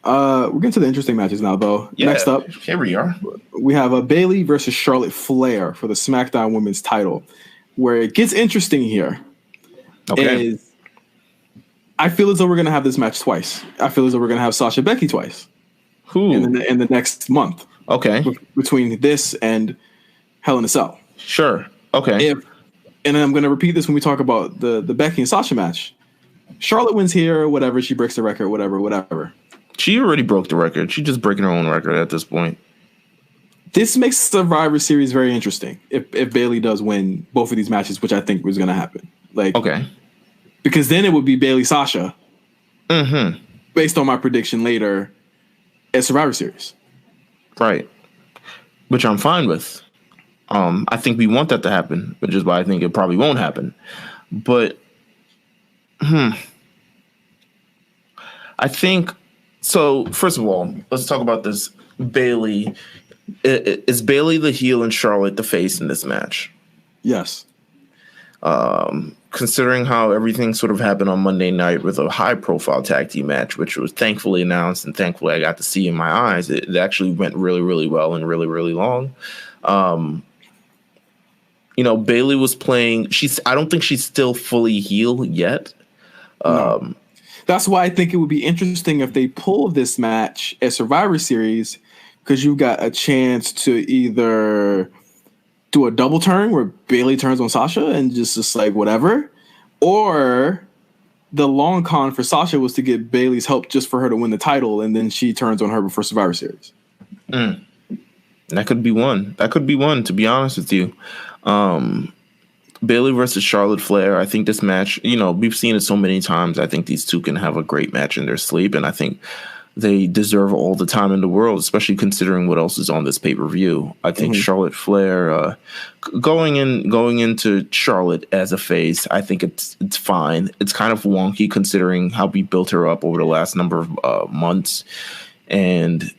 We're getting to the interesting matches now, though. Yeah, next up, here we are. We have a Bayley versus Charlotte Flair for the SmackDown Women's title. Where it gets interesting here is I feel as though we're going to have this match twice. I feel as though we're going to have Sasha Becky twice. In the next month. Okay. Between this and Hell in a Cell. Sure. Okay. And I'm going to repeat this when we talk about the Becky and Sasha match. Charlotte wins here, whatever. She breaks the record, whatever. She already broke the record. She's just breaking her own record at this point. This makes Survivor Series very interesting if Bayley does win both of these matches, which I think was going to happen. Because then it would be Bayley Sasha, based on my prediction later at Survivor Series. Right, which I'm fine with. I think we want that to happen, which is why I think it probably won't happen. But I think so. First of all, let's talk about this Bayley. Is Bayley the heel and Charlotte the face in this match? Yes. Considering how everything sort of happened on Monday night with a high-profile tag team match, which was thankfully announced and thankfully I got to see in my eyes, it actually went really, really well and really, really long. Bayley was playing. I don't think she's still fully heel yet. No. That's why I think it would be interesting if they pull this match at Survivor Series. Because you've got a chance to either do a double turn where Bayley turns on Sasha and just like whatever, or the long con for Sasha was to get Bayley's help just for her to win the title, and then she turns on her before Survivor Series. That could be one. To be honest with you, Bayley versus Charlotte Flair. I think this match. We've seen it so many times. I think these two can have a great match in their sleep, and I think they deserve all the time in the world, especially considering what else is on this pay-per-view. I think Charlotte Flair, going into Charlotte as a face, I think it's fine. It's kind of wonky considering how we built her up over the last number of months. And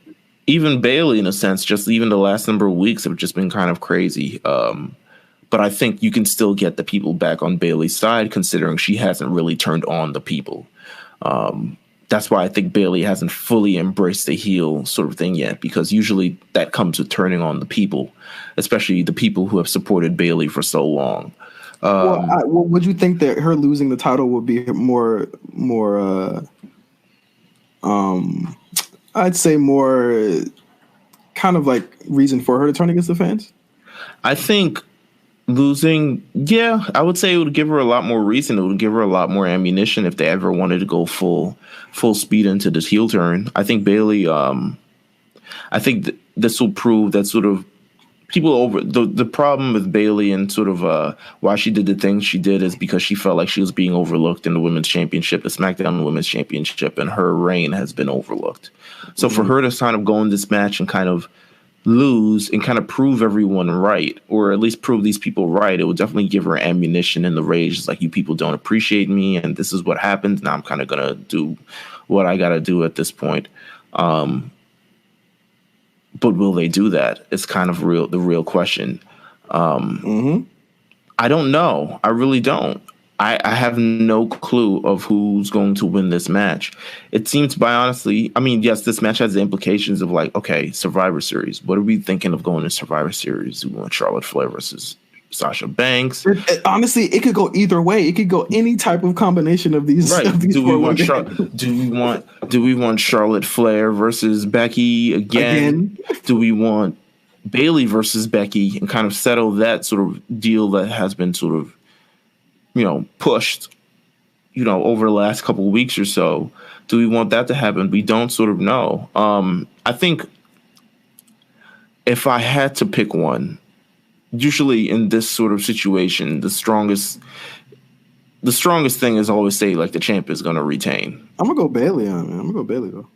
even Bayley, in a sense, just even the last number of weeks have just been kind of crazy. But I think you can still get the people back on Bayley's side, considering she hasn't really turned on the people. That's why I think Bayley hasn't fully embraced the heel sort of thing yet, because usually that comes with turning on the people, especially the people who have supported Bayley for so long. Would you think that her losing the title would be more I'd say more kind of like reason for her to turn against the fans? I think losing, yeah, I would say it would give her a lot more reason. It would give her a lot more ammunition if they ever wanted to go full speed into this heel turn. I think Bayley, I think this will prove that sort of people over the problem with Bayley and sort of why she did the things she did is because she felt like she was being overlooked in the women's championship, the Smackdown women's championship, and her reign has been overlooked. So for her to kind of go in this match and kind of lose and kind of prove everyone right, or at least prove these people right, it would definitely give her ammunition in the rage. It's like, you people don't appreciate me, and this is what happened. Now I'm kind of gonna do what I gotta do at this point. But will they do that? It's kind of the real question. I don't know. I really don't. I have no clue of who's going to win this match. It seems yes, this match has the implications of like, okay, Survivor Series. What are we thinking of going to Survivor Series? We want Charlotte Flair versus Sasha Banks. Honestly, it could go either way. It could go any type of combination of these. Right. Of these do we want Charlotte Flair versus Becky again? Do we want Bayley versus Becky and kind of settle that sort of deal that has been sort of, pushed, over the last couple of weeks or so? Do we want that to happen? We don't sort of know. I think if I had to pick one, usually in this sort of situation, the strongest thing is always say like the champ is going to retain. I'm gonna go Bayley on it. I'm gonna go Bayley though.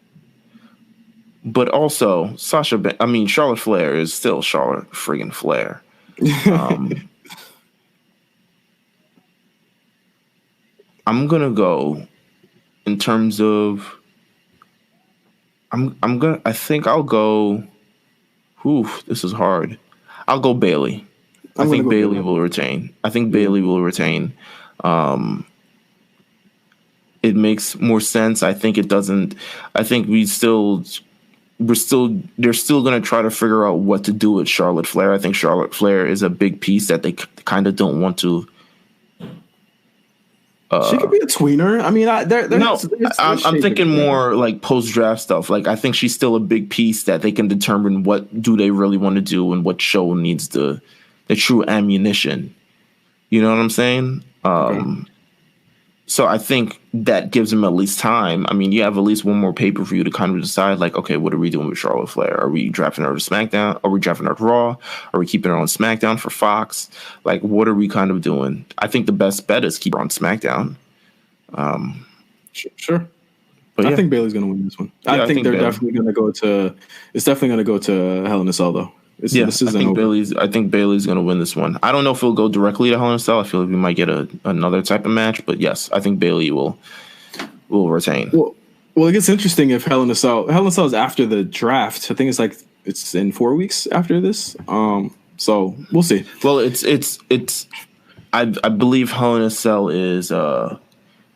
But also Charlotte Flair is still Charlotte friggin' Flair. I'm gonna go in terms of. I think I'll go. This is hard. I'll go Bayley. I think Bayley will retain. It makes more sense. I think it doesn't. I think they're still going to try to figure out what to do with Charlotte Flair. I think Charlotte Flair is a big piece that they kind of don't want to. She could be a tweener. I mean, I'm thinking more like post-draft stuff. Like, I think she's still a big piece that they can determine what do they really want to do and what show needs the true ammunition. You know what I'm saying? Okay. So I think that gives them at least time. I mean, you have at least one more pay-per-view to kind of decide, like, okay, what are we doing with Charlotte Flair? Are we drafting her to SmackDown? Are we drafting her to Raw? Are we keeping her on SmackDown for Fox? Like, what are we kind of doing? I think the best bet is keep her on SmackDown. Sure. But I think Bayley's going to win this one. I think they're definitely going to go to. It's definitely going to go to Hell in a Cell, though. I think Bayley's going to win this one. I don't know if it'll go directly to Hell in a Cell. I feel like we might get another type of match, but yes, I think Bayley will retain. Well, it gets interesting if Hell in a Cell is after the draft. I think it's in 4 weeks after this. So we'll see. Well, I believe Hell in a Cell is not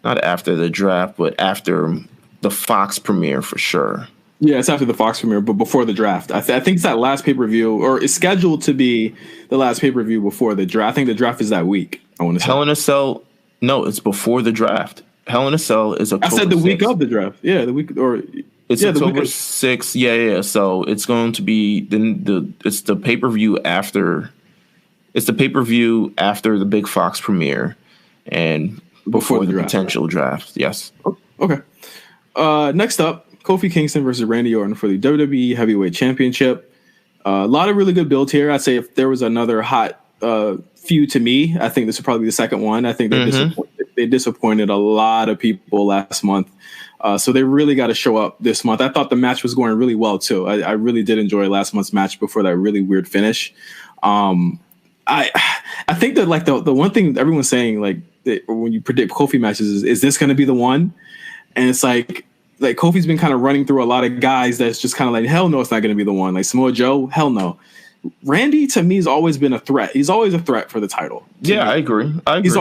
after the draft, but after the Fox premiere for sure. Yeah, it's after the Fox premiere, but before the draft. I think it's that last pay-per-view, or it's scheduled to be the last pay-per-view before the draft. I think the draft is that week, I want to say. Hell in a Cell, no, it's before the draft. Hell in a Cell is October 6th. I said the week of the draft. Yeah, the week, or... It's October 6th. Yeah. So it's going to be it's the pay-per-view after... It's the pay-per-view after the big Fox premiere and before the potential draft. Yes. Okay. Next up, Kofi Kingston versus Randy Orton for the WWE Heavyweight Championship. A lot of really good builds here. I'd say if there was another hot feud to me, I think this would probably be the second one. I think they disappointed a lot of people last month. So they really got to show up this month. I thought the match was going really well, too. I really did enjoy last month's match before that really weird finish. I think that like the one thing everyone's saying, like when you predict Kofi matches, is this going to be the one? And it's like Kofi's been kind of running through a lot of guys that's just kind of like, hell no, it's not going to be the one. Like Samoa Joe, hell no. Randy to me has always been a threat. He's always a threat for the title. Yeah, I agree. He's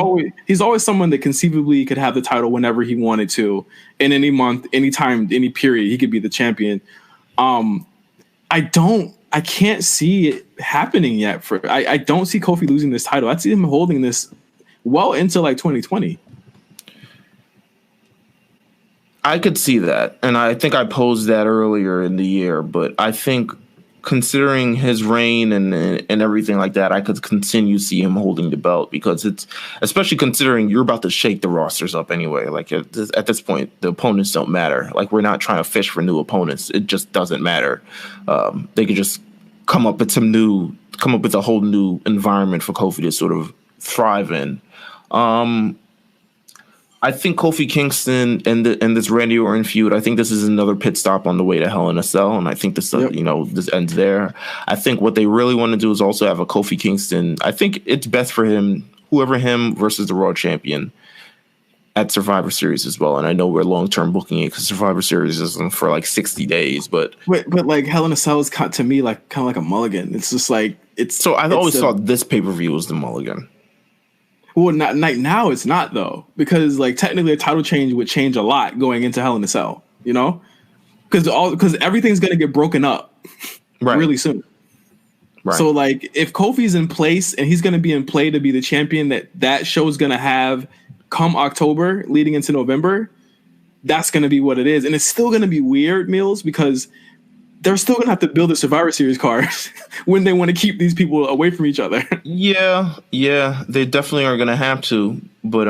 always someone that conceivably could have the title whenever he wanted to, in any month, any time, any period. He could be the champion. I can't see it happening yet. I don't see Kofi losing this title. I see him holding this well into like 2020. I could see that, and I think I posed that earlier in the year. But I think considering his reign and everything like that, I could continue to see him holding the belt, because it's, especially considering you're about to shake the rosters up anyway. Like at this point, the opponents don't matter. Like, we're not trying to fish for new opponents. It just doesn't matter. They could just come up with a whole new environment for Kofi to sort of thrive in. I think Kofi Kingston and this Randy Orton feud, I think this is another pit stop on the way to Hell in a Cell, and I think this this ends there. I think what they really want to do is also have a Kofi Kingston. I think it's best for him versus the Raw champion at Survivor Series as well. And I know we're long-term booking it because Survivor Series isn't for like 60 days, but like Hell in a Cell is to me like kind of like a mulligan. It's just like So I always thought this pay-per-view was the mulligan. Well, not now. It's not, though, because like technically a title change would change a lot going into Hell in a Cell, because everything's gonna get broken up really soon. Right. So like if Kofi's in place and he's gonna be in play to be the champion that show's gonna have come October leading into November, that's gonna be what it is, and it's still gonna be weird, Meelz, because they're still going to have to build a Survivor Series card when they want to keep these people away from each other. Yeah, they definitely are going to have to. But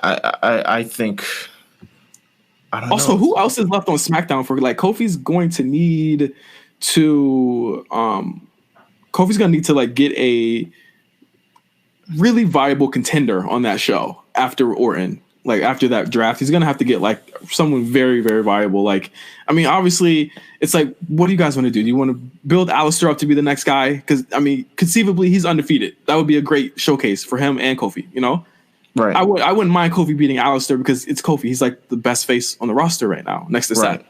I think. I don't know. Who else is left on SmackDown for like Kofi's going to need to like get a really viable contender on that show after Orton. Like after that draft, he's gonna have to get like someone very, very viable. Like, I mean, obviously, it's like, what do you guys want to do? Do you want to build Alistair up to be the next guy? Because I mean, conceivably, he's undefeated. That would be a great showcase for him and Kofi. Right? I wouldn't mind Kofi beating Alistair because it's Kofi. He's like the best face on the roster right now, next to Seth.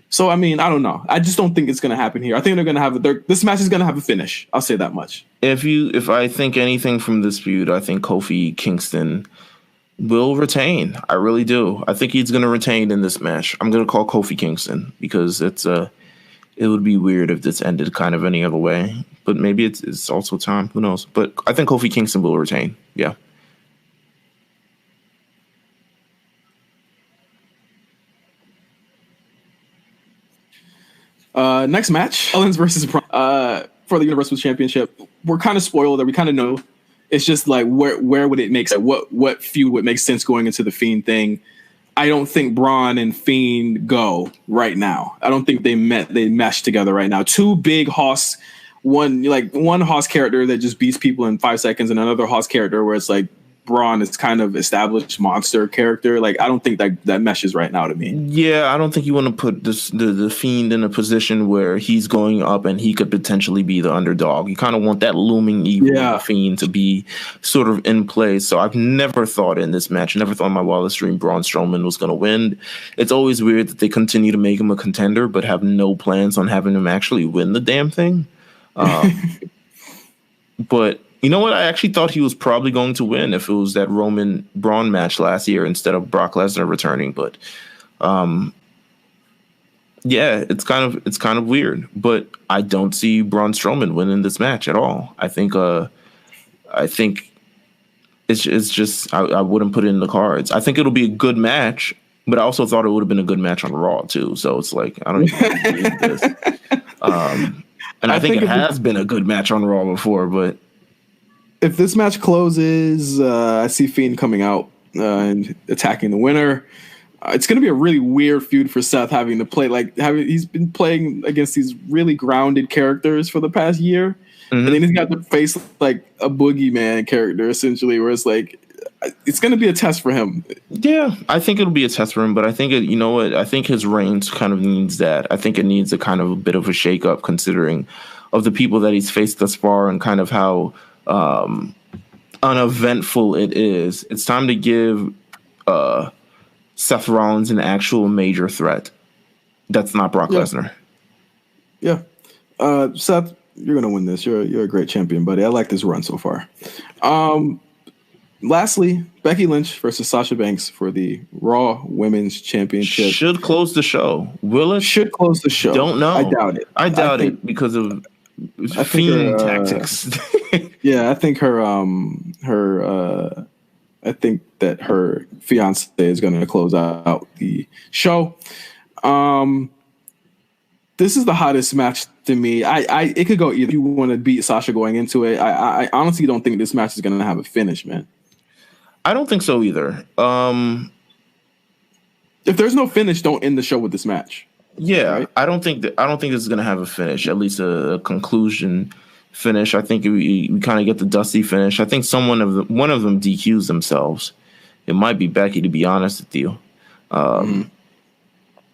So I mean, I don't know. I just don't think it's gonna happen here. I think they're gonna have this match is gonna have a finish. I'll say that much. If I think anything from this feud, I think Kofi Kingston will retain. I really do. I think he's going to retain in this match. I'm going to call Kofi Kingston because it would be weird if this ended kind of any other way. But maybe it's also time. Who knows? But I think Kofi Kingston will retain. Yeah. Next match, Owens versus Braun for the Universal Championship. We're kind of spoiled, or we kind of know. It's just like where would it make sense? What feud would make sense going into the Fiend thing? I don't think Braun and Fiend go right now. I don't think they mesh together right now. Two big Hoss, one Hoss character that just beats people in 5 seconds, and another Hoss character where it's like Braun is kind of established monster character. Like I don't think that meshes right now to me. Yeah, I don't think you want to put the Fiend in a position where he's going up and he could potentially be the underdog. You kind of want that looming evil of the Fiend to be sort of in place. So I've never thought in this match, never thought in my wildest dream Braun Strowman was going to win. It's always weird that they continue to make him a contender but have no plans on having him actually win the damn thing. But you know what? I actually thought he was probably going to win if it was that Roman Braun match last year instead of Brock Lesnar returning. But yeah, it's kind of weird. But I don't see Braun Strowman winning this match at all. I think it's just I wouldn't put it in the cards. I think it'll be a good match, but I also thought it would have been a good match on Raw too. So it's like I don't even believe this. And I think it has been a good match on Raw before, but. If this match closes, I see Fiend coming out and attacking the winner. It's going to be a really weird feud for Seth having to play he's been playing against these really grounded characters for the past year, and then he's got to face like a boogeyman character essentially, where it's like it's going to be a test for him. Yeah, I think it'll be a test for him, but I think you know what? I think his reign kind of needs that. I think it needs a kind of a bit of a shakeup considering of the people that he's faced thus far and kind of how. Uneventful it is. It's time to give Seth Rollins an actual major threat. That's not Brock Lesnar. Yeah, Seth, you're gonna win this. You're a great champion, buddy. I like this run so far. Lastly, Becky Lynch versus Sasha Banks for the Raw Women's Championship. Should close the show. Will it? Should close the show. Don't know. I doubt it. I doubt it because of Fiend tactics. Yeah, I think I think that her fiance is going to close out the show. This is the hottest match to me. It could go either. You want to beat Sasha going into it. I honestly don't think this match is going to have a finish, man. I don't think so either. If there's no finish, don't end the show with this match. Yeah, right? I don't think this is going to have a finish. At least a conclusion finish. I think we kind of get the Dusty finish. I think one of them DQs themselves. It might be Becky, to be honest with you.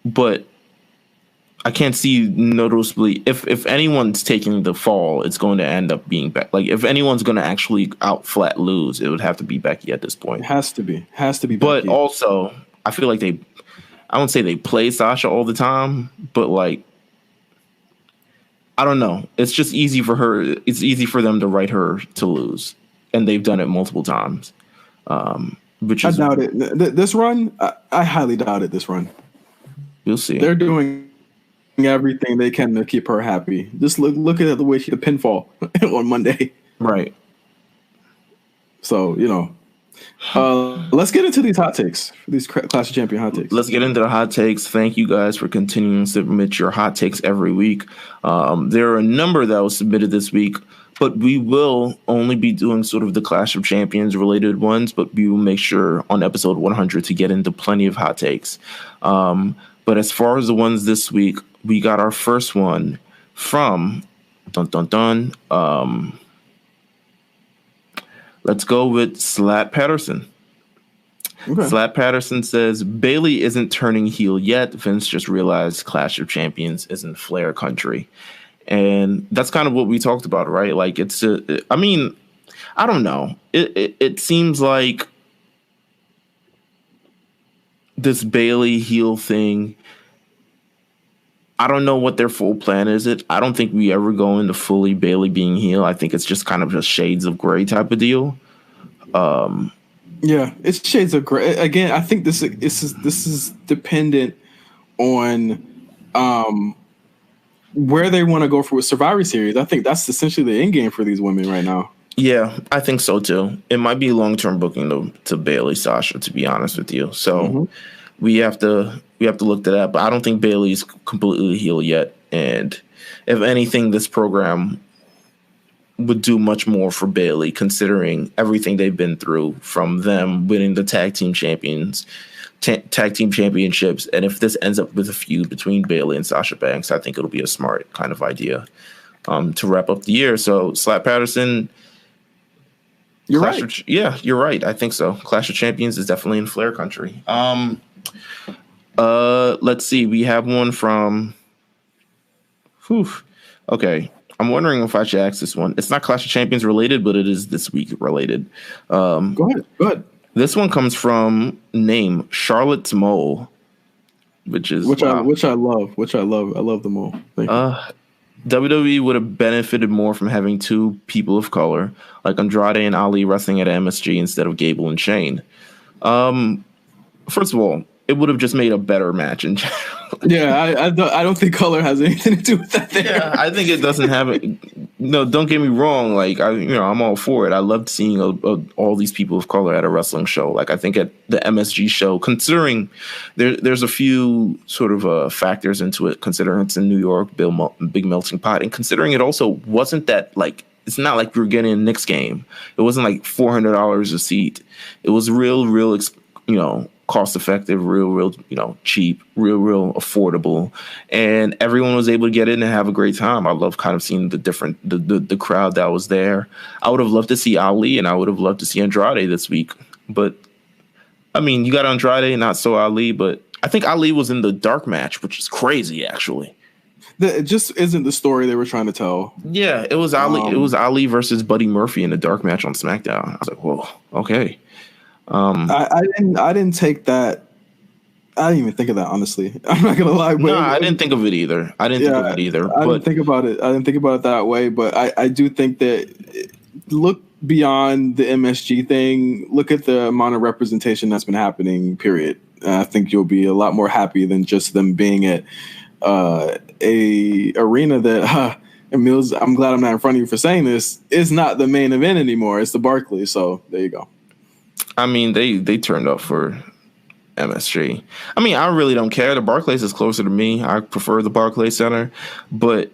But I can't see noticeably if anyone's taking the fall, it's going to end up being Becky. Like if anyone's going to actually out flat lose, it would have to be Becky at this point. It has to be Becky. But also, I feel like I won't say they play Sasha all the time, but like, I don't know. It's just easy for her. It's easy for them to write her to lose, and they've done it multiple times. Which is, I doubt it. This run, I highly doubt it. This run, you'll see. They're doing everything they can to keep her happy. Just look at the way the pinfall on Monday, right? So let's get into these hot takes. These Clash of Champion hot takes. Let's get into the hot takes. Thank you guys for continuing to submit your hot takes every week. There are a number that was submitted this week, but we will only be doing sort of the Clash of Champions related ones, but we will make sure on episode 100 to get into plenty of hot takes. But as far as the ones this week, we got our first one from let's go with Slat Patterson. Okay. Slat Patterson says, Bayley isn't turning heel yet. Vince just realized Clash of Champions isn't Flair country. And that's kind of what we talked about, right? Like, I don't know. It seems like this Bayley heel thing, I don't know what their full plan is. I don't think we ever go into fully Bayley being heel. I think it's just kind of a shades of gray type of deal. Yeah, it's shades of gray. Again, I think this is dependent on where they want to go for a Survivor Series. I think that's essentially the end game for these women right now. Yeah, I think so too. It might be long-term booking to Bayley, Sasha, to be honest with you. So we have to look to that. But I don't think Bayley's completely healed yet. And if anything, this program would do much more for Bayley, considering everything they've been through, from them winning the tag team championships. And if this ends up with a feud between Bayley and Sasha Banks, I think it'll be a smart kind of idea to wrap up the year. So Slap Patterson, you're right. You're right. I think so. Clash of Champions is definitely in Flair country. Let's see. We have one from. Okay. I'm wondering if I should ask this one. It's not Clash of Champions related, but it is this week related. Go ahead. This one comes from name Charlotte's Mole, which I love. I love the mole. WWE would have benefited more from having two people of color like Andrade and Ali wrestling at MSG instead of Gable and Shane. First of all, it would have just made a better match in general. Yeah, I don't think color has anything to do with that. Yeah, I think it doesn't have it. No, don't get me wrong. Like I'm all for it. I loved seeing all these people of color at a wrestling show. Like I think at the MSG show, considering there's a few sort of factors into it. Considering it's in New York, big melting pot, and considering it also wasn't that like. It's not like we were getting a Knicks game. It wasn't like $400 a seat. It was real, cost effective, real, cheap, real affordable. And everyone was able to get in and have a great time. I love kind of seeing the crowd that was there. I would have loved to see Ali and I would have loved to see Andrade this week. But I mean, you got Andrade, not so Ali, but I think Ali was in the dark match, which is crazy actually. It just isn't the story they were trying to tell. Yeah, it was Ali. It was Ali versus Buddy Murphy in the dark match on SmackDown. I was like, whoa, okay. I didn't take that. I didn't even think of that, honestly. I'm not gonna lie. No, I didn't think of it either. I didn't think about it that way. But I do think that look beyond the MSG thing. Look at the amount of representation that's been happening. Period. I think you'll be a lot more happy than just them being at a arena that. And Meelz, I'm glad I'm not in front of you for saying this. It's not the main event anymore. It's the Barclays. So there you go. I mean, they turned up for MSG. I mean, I really don't care. The Barclays is closer to me. I prefer the Barclays Center, but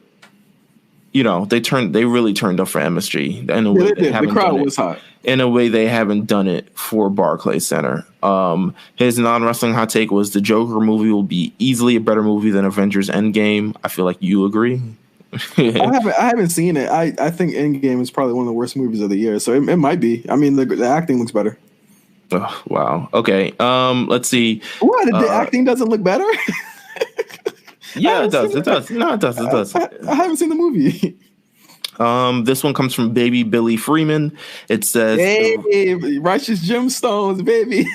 they really turned up for MSG in a way they haven't the crowd done it. was hot. In a way they haven't done it for Barclays Center. His non-wrestling hot take was the Joker movie will be easily a better movie than Avengers Endgame. I feel like you agree. I haven't seen it. I think Endgame is probably one of the worst movies of the year, so it might be. I mean, the acting looks better. Oh, wow. Okay. Let's see. What? The acting doesn't look better? Yeah, it does. It does. No, it does. It does. I haven't seen the movie. This one comes from Baby Billy Freeman. It says, "Hey, righteous gemstones, baby."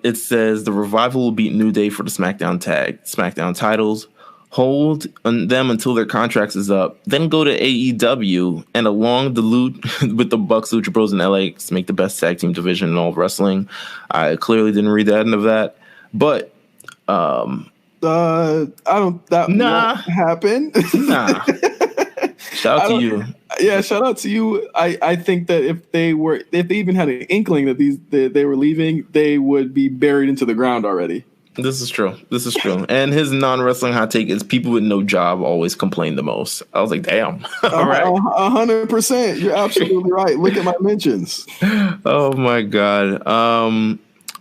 It says the Revival will beat New Day for the SmackDown titles. Hold on them until their contracts is up. Then go to AEW and along the loot with the Bucks, Lucha Bros, and LA to make the best tag team division in all of wrestling. I clearly didn't read the end of that, but I don't. That won't happen. Nah. Shout out to you. Yeah, shout out to you. I think that if they even had an inkling that they were leaving, they would be buried into the ground already. This is true. And his non-wrestling hot take is people with no job always complain the most. I was like, damn. All right. 100%. You're absolutely right. Look at my mentions. Oh my God.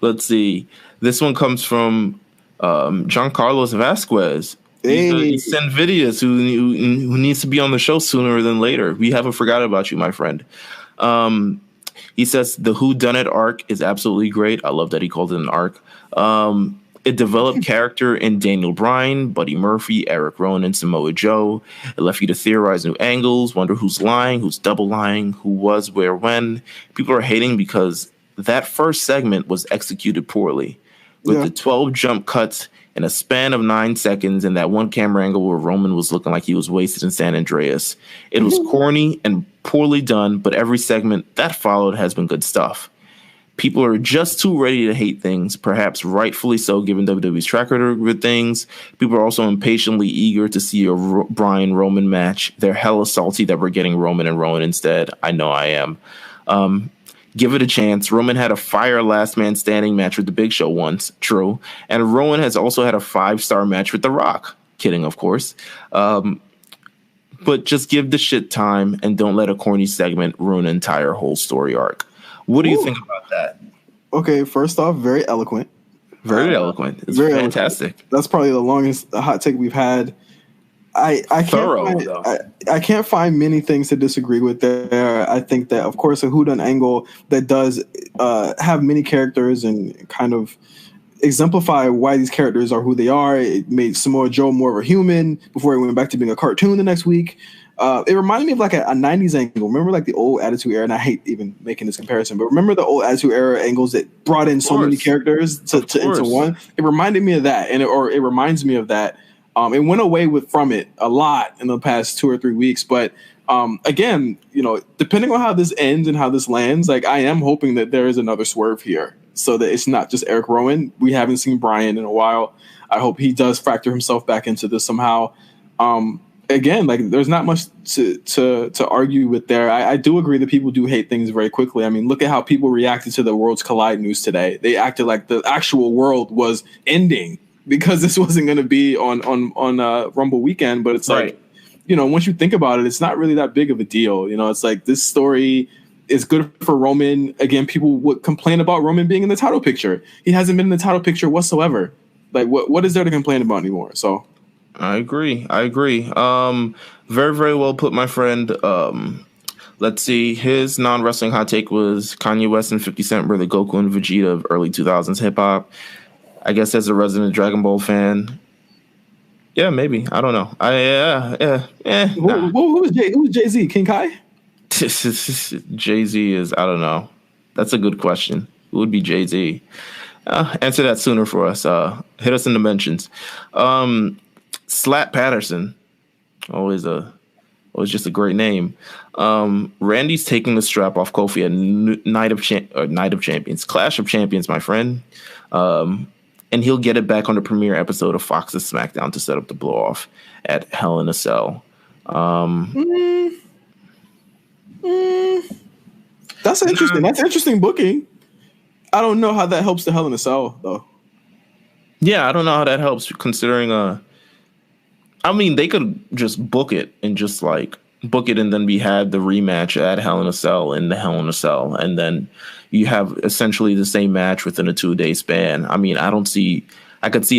Let's see. This one comes from John Carlos Vasquez. He sent Vidius who needs to be on the show sooner than later. We haven't forgotten about you, my friend. He says the Who Done It arc is absolutely great. I love that he called it an arc. It developed character in Daniel Bryan, Buddy Murphy, Eric Rowan, Samoa Joe. It left you to theorize new angles, wonder who's lying, who's double lying, who was, where, when. People are hating because that first segment was executed poorly. With the 12 jump cuts in a span of 9 seconds and that one camera angle where Roman was looking like he was wasted in San Andreas. It was corny and poorly done, but every segment that followed has been good stuff. People are just too ready to hate things, perhaps rightfully so, given WWE's track record with things. People are also impatiently eager to see a Bryan Roman match. They're hella salty that we're getting Roman and Rowan instead. I know I am. Give it a chance. Roman had a fire last man standing match with the Big Show once. True. And Rowan has also had a 5-star match with The Rock. Kidding, of course. But just give the shit time and don't let a corny segment ruin an entire whole story arc. What do you think about that? Okay, first off, very eloquent. Very eloquent. It's very fantastic. Eloquent. That's probably the longest hot take we've had. I can't find many things to disagree with there. I think that, of course, a whodunit angle that does have many characters and kind of exemplify why these characters are who they are. It made Samoa Joe more of a human before he went back to being a cartoon the next week. It reminded me of like a 90s angle. Remember like the old Attitude Era, and I hate even making this comparison, but remember the old Attitude Era angles that brought in so many characters into one? It reminded me of that, and it reminds me of that. It went away from it a lot in the past 2 or 3 weeks, but again, depending on how this ends and how this lands, like I am hoping that there is another swerve here, so that it's not just Eric Rowan. We haven't seen Bryan in a while. I hope he does factor himself back into this somehow. Again, like there's not much to argue with there. I do agree that people do hate things very quickly. I mean, look at how people reacted to the Worlds Collide news today. They acted like the actual world was ending because this wasn't going to be on Rumble weekend. But it's like, once you think about it, it's not really that big of a deal. It's like this story is good for Roman. Again, people would complain about Roman being in the title picture. He hasn't been in the title picture whatsoever. Like, what is there to complain about anymore? So. I agree. Very, very well put, my friend. Let's see. His non-wrestling hot take was Kanye West and 50 Cent were the Goku and Vegeta of early 2000s hip-hop. I guess as a resident Dragon Ball fan, yeah, maybe. I don't know. Who was Jay-Z? King Kai? Jay-Z is, I don't know. That's a good question. Who would be Jay-Z? Answer that sooner for us. Hit us in the mentions. Slap Patterson, always just a great name. Randy's taking the strap off Kofi at Night of Champions, Clash of Champions, my friend. And he'll get it back on the premiere episode of Fox's SmackDown to set up the blow off at Hell in a Cell. That's interesting. That's interesting booking. I don't know how that helps the Hell in a Cell though. Yeah, I don't know how that helps considering. I mean, they could just book it and then we had the rematch at Hell in a Cell in the Hell in a Cell, and then you have essentially the same match within a 2-day span. I mean, I could see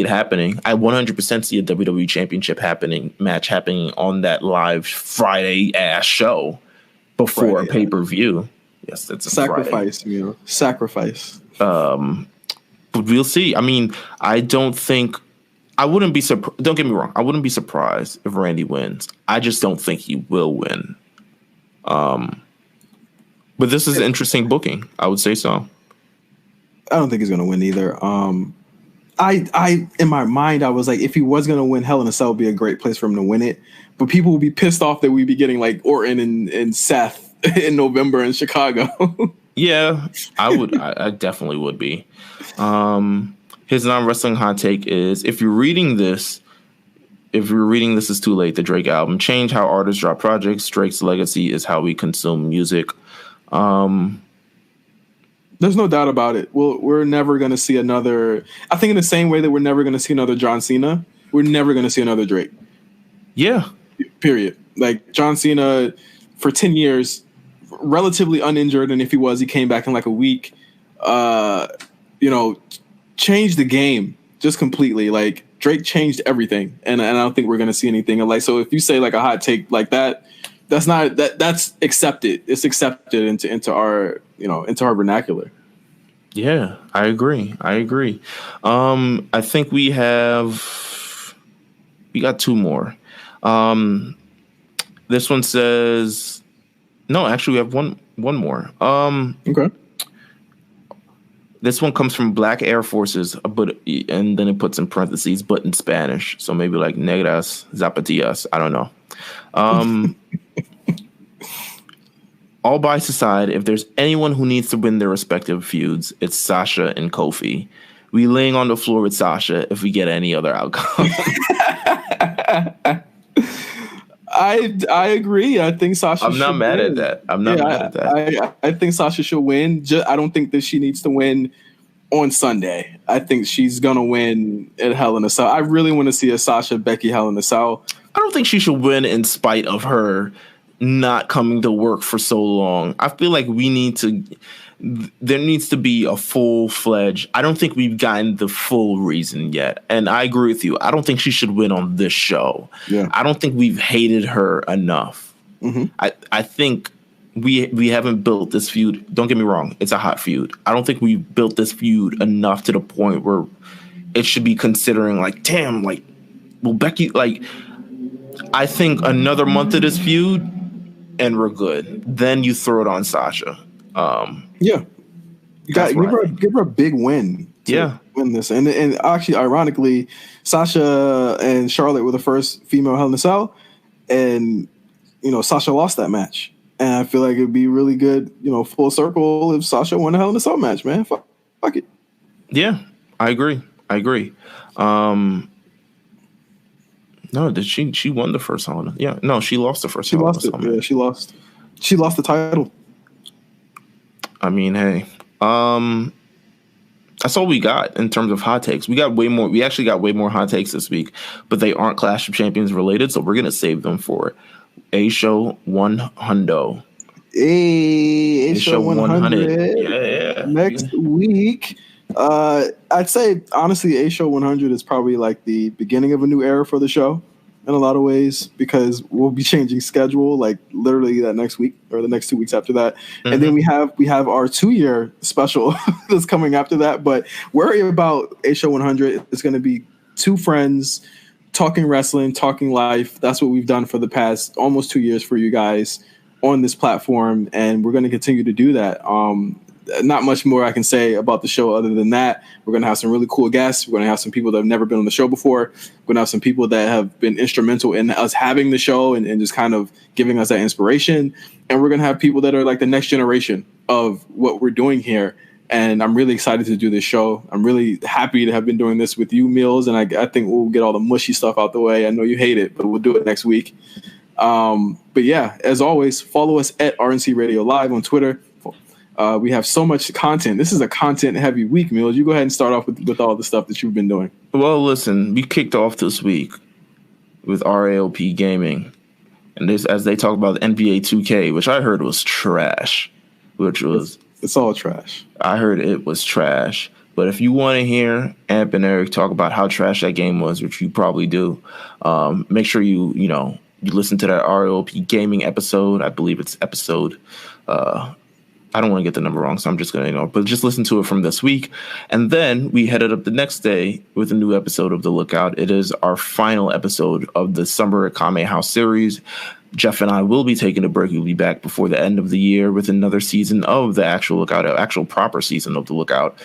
it happening. I 100% see a WWE Championship match happening on that live Friday ass show before a pay-per-view. Yes, that's a sacrifice, Friday. Sacrifice. But we'll see. I mean, I wouldn't be surprised. Don't get me wrong. I wouldn't be surprised if Randy wins. I just don't think he will win. But this is interesting booking. I would say so. I don't think he's going to win either. I in my mind, I was like, if he was going to win, Hell in a Cell would be a great place for him to win it. But people would be pissed off that we'd be getting like Orton and Seth in November in Chicago. Yeah, I would. I definitely would be. His non-wrestling hot take is: if you're reading this is too late. The Drake album changed how artists drop projects. Drake's legacy is how we consume music. There's no doubt about it. We're never going to see another. I think in the same way that we're never going to see another John Cena, we're never going to see another Drake. Yeah. Period. Like John Cena for 10 years, relatively uninjured, and if he was, he came back in like a week. Changed the game just completely. Like Drake changed everything, and I don't think we're gonna see anything like. So if you say like a hot take like that, that's accepted. It's accepted into our vernacular. Yeah, I agree. I think we got two more. This one says no. Actually, we have one more. Okay. This one comes from Black Air Forces, and then it puts in parentheses, but in Spanish. So maybe like negras, zapatillas. I don't know. All bias aside, if there's anyone who needs to win their respective feuds, it's Sasha and Kofi. We laying on the floor with Sasha if we get any other outcome. I agree. I think Sasha. I'm not mad at that. I think Sasha should win. I don't think that she needs to win on Sunday. I think she's gonna win at Hell in a Cell. I really want to see a Sasha Becky Hell in a Cell. I don't think she should win in spite of her not coming to work for so long. I feel like there needs to be a full-fledged. I don't think we've gotten the full reason yet. And I agree with you. I don't think she should win on this show. Yeah. I don't think we've hated her enough. Mm-hmm. I think we haven't built this feud. Don't get me wrong. It's a hot feud. I don't think we've built this feud enough to the point where it should be considering like, damn, like, well, Becky, like, I think another month of this feud and we're good. Then you throw it on Sasha. Yeah, you got give her a big win. Win this, and actually, ironically, Sasha and Charlotte were the first female Hell in a Cell, and Sasha lost that match, and I feel like it'd be really good, full circle if Sasha won a Hell in a Cell match, man. Fuck it. Yeah, I agree. No, did she won the first Hell in a? Yeah, no, she lost the first. She lost it. Yeah, she lost. She lost the title. I mean, hey, that's all we got in terms of hot takes. We actually got way more hot takes this week, but they aren't Clash of Champions related, so we're gonna save them for A Show 100. Hey, A Show 100. Yeah. Next week. I'd say honestly, A Show 100 is probably like the beginning of a new era for the show in a lot of ways, because we'll be changing schedule like literally that next week or the next 2 weeks after that. Mm-hmm. And then we have our 2-year special that's coming after that. But worry about A Show 100. It's going to be two friends talking wrestling, talking life. That's what we've done for the past almost 2 years for you guys on this platform. And we're going to continue to do that. Not much more I can say about the show other than that. We're going to have some really cool guests. We're going to have some people that have never been on the show before. We're going to have some people that have been instrumental in us having the show and just kind of giving us that inspiration. And we're going to have people that are like the next generation of what we're doing here. And I'm really excited to do this show. I'm really happy to have been doing this with you, Meelz. And I think we'll get all the mushy stuff out the way. I know you hate it, but we'll do it next week. But yeah, as always, follow us at RNC Radio Live on Twitter. We have so much content. This is a content-heavy week, Meelz. You go ahead and start off with all the stuff that you've been doing. Well, listen, we kicked off this week with RALP Gaming. And this, as they talk about NBA 2K, which I heard was trash. It's all trash. I heard it was trash. But if you want to hear Amp and Eric talk about how trash that game was, which you probably do, make sure you listen to that RALP Gaming episode. I believe it's episode. I don't want to get the number wrong, so I'm just going to but just listen to it from this week. And then we headed up the next day with a new episode of The Lookout. It is our final episode of the Summer at Kame House series. Jeff and I will be taking a break. We'll be back before the end of the year with another season of the actual Lookout, actual proper season of The Lookout.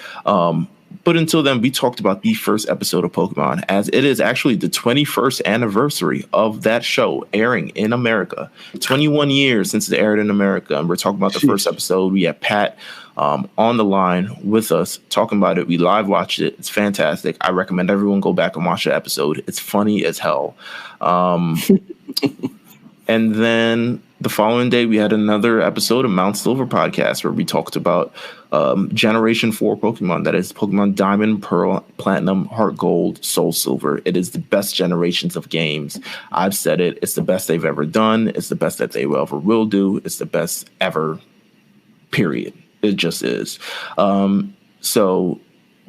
But until then, we talked about the first episode of Pokemon, as it is actually the 21st anniversary of that show airing in America. 21 years since it aired in America. And we're talking about the first episode. We have Pat on the line with us talking about it. We live watched it. It's fantastic. I recommend everyone go back and watch the episode. It's funny as hell. And then the following day, we had another episode of Mount Silver Podcast where we talked about Generation 4 Pokemon. That is Pokemon Diamond, Pearl, Platinum, Heart Gold, Soul Silver. It is the best generations of games. I've said it. It's the best they've ever done. It's the best that they ever will do. It's the best ever, period. It just is. So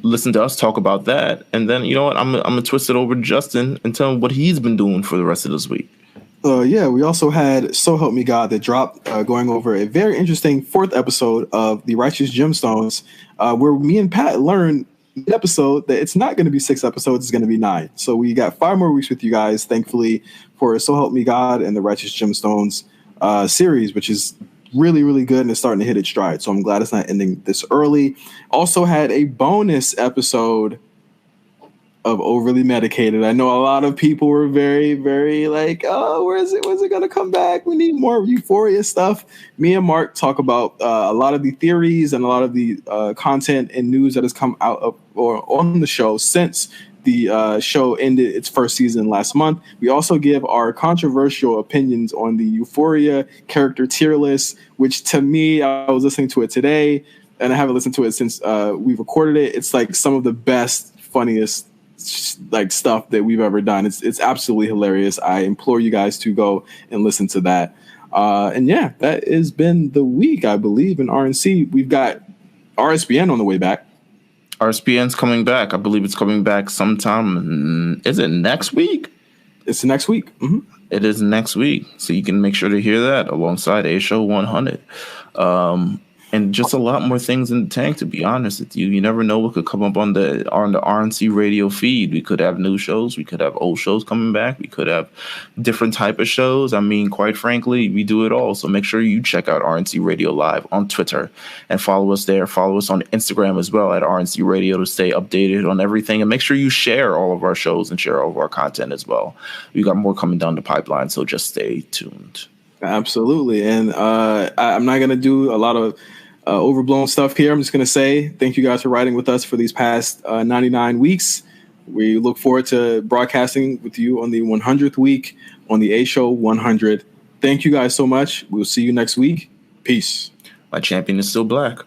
listen to us talk about that. And then, you know what? I'm going to twist it over to Justin and tell him what he's been doing for the rest of this week. We also had So Help Me God that dropped, going over a very interesting 4th episode of The Righteous Gemstones, where me and Pat learned the episode that it's not going to be 6 episodes, it's going to be 9. So we got 5 more weeks with you guys, thankfully, for So Help Me God and The Righteous Gemstones series, which is really, really good and it's starting to hit its stride. So I'm glad it's not ending this early. Also had a bonus episode of Overly Medicated. I know a lot of people were very, very like, oh, where's it going to come back? We need more Euphoria stuff. Me and Mark talk about a lot of the theories and a lot of the content and news that has come out of or on the show since the show ended its first season last month. We also give our controversial opinions on the Euphoria character tier list, which to me, I was listening to it today and I haven't listened to it since we recorded it. It's like some of the best, funniest like stuff that we've ever done. It's absolutely hilarious. I implore you guys to go and listen to that. And yeah, that has been the week, I believe, in RNC. We've got RSPN on the way back. RSPN's coming back. I believe it's coming back sometime. Is it next week? It's next week. Mm-hmm. It is next week. So you can make sure to hear that alongside A Show 100. And just a lot more things in the tank, to be honest with you. You never know what could come up on the RNC radio feed. We could have new shows. We could have old shows coming back. We could have different type of shows. I mean, quite frankly, we do it all. So make sure you check out RNC Radio Live on Twitter and follow us there. Follow us on Instagram as well at RNC Radio to stay updated on everything. And make sure you share all of our shows and share all of our content as well. We got more coming down the pipeline, so just stay tuned. Absolutely. And I'm not going to do a lot of overblown stuff here. I'm just going to say thank you guys for riding with us for these past 99 weeks. We look forward to broadcasting with you on the 100th week on the A Show 100. Thank you guys so much. We'll see you next week. Peace. My champion is still black.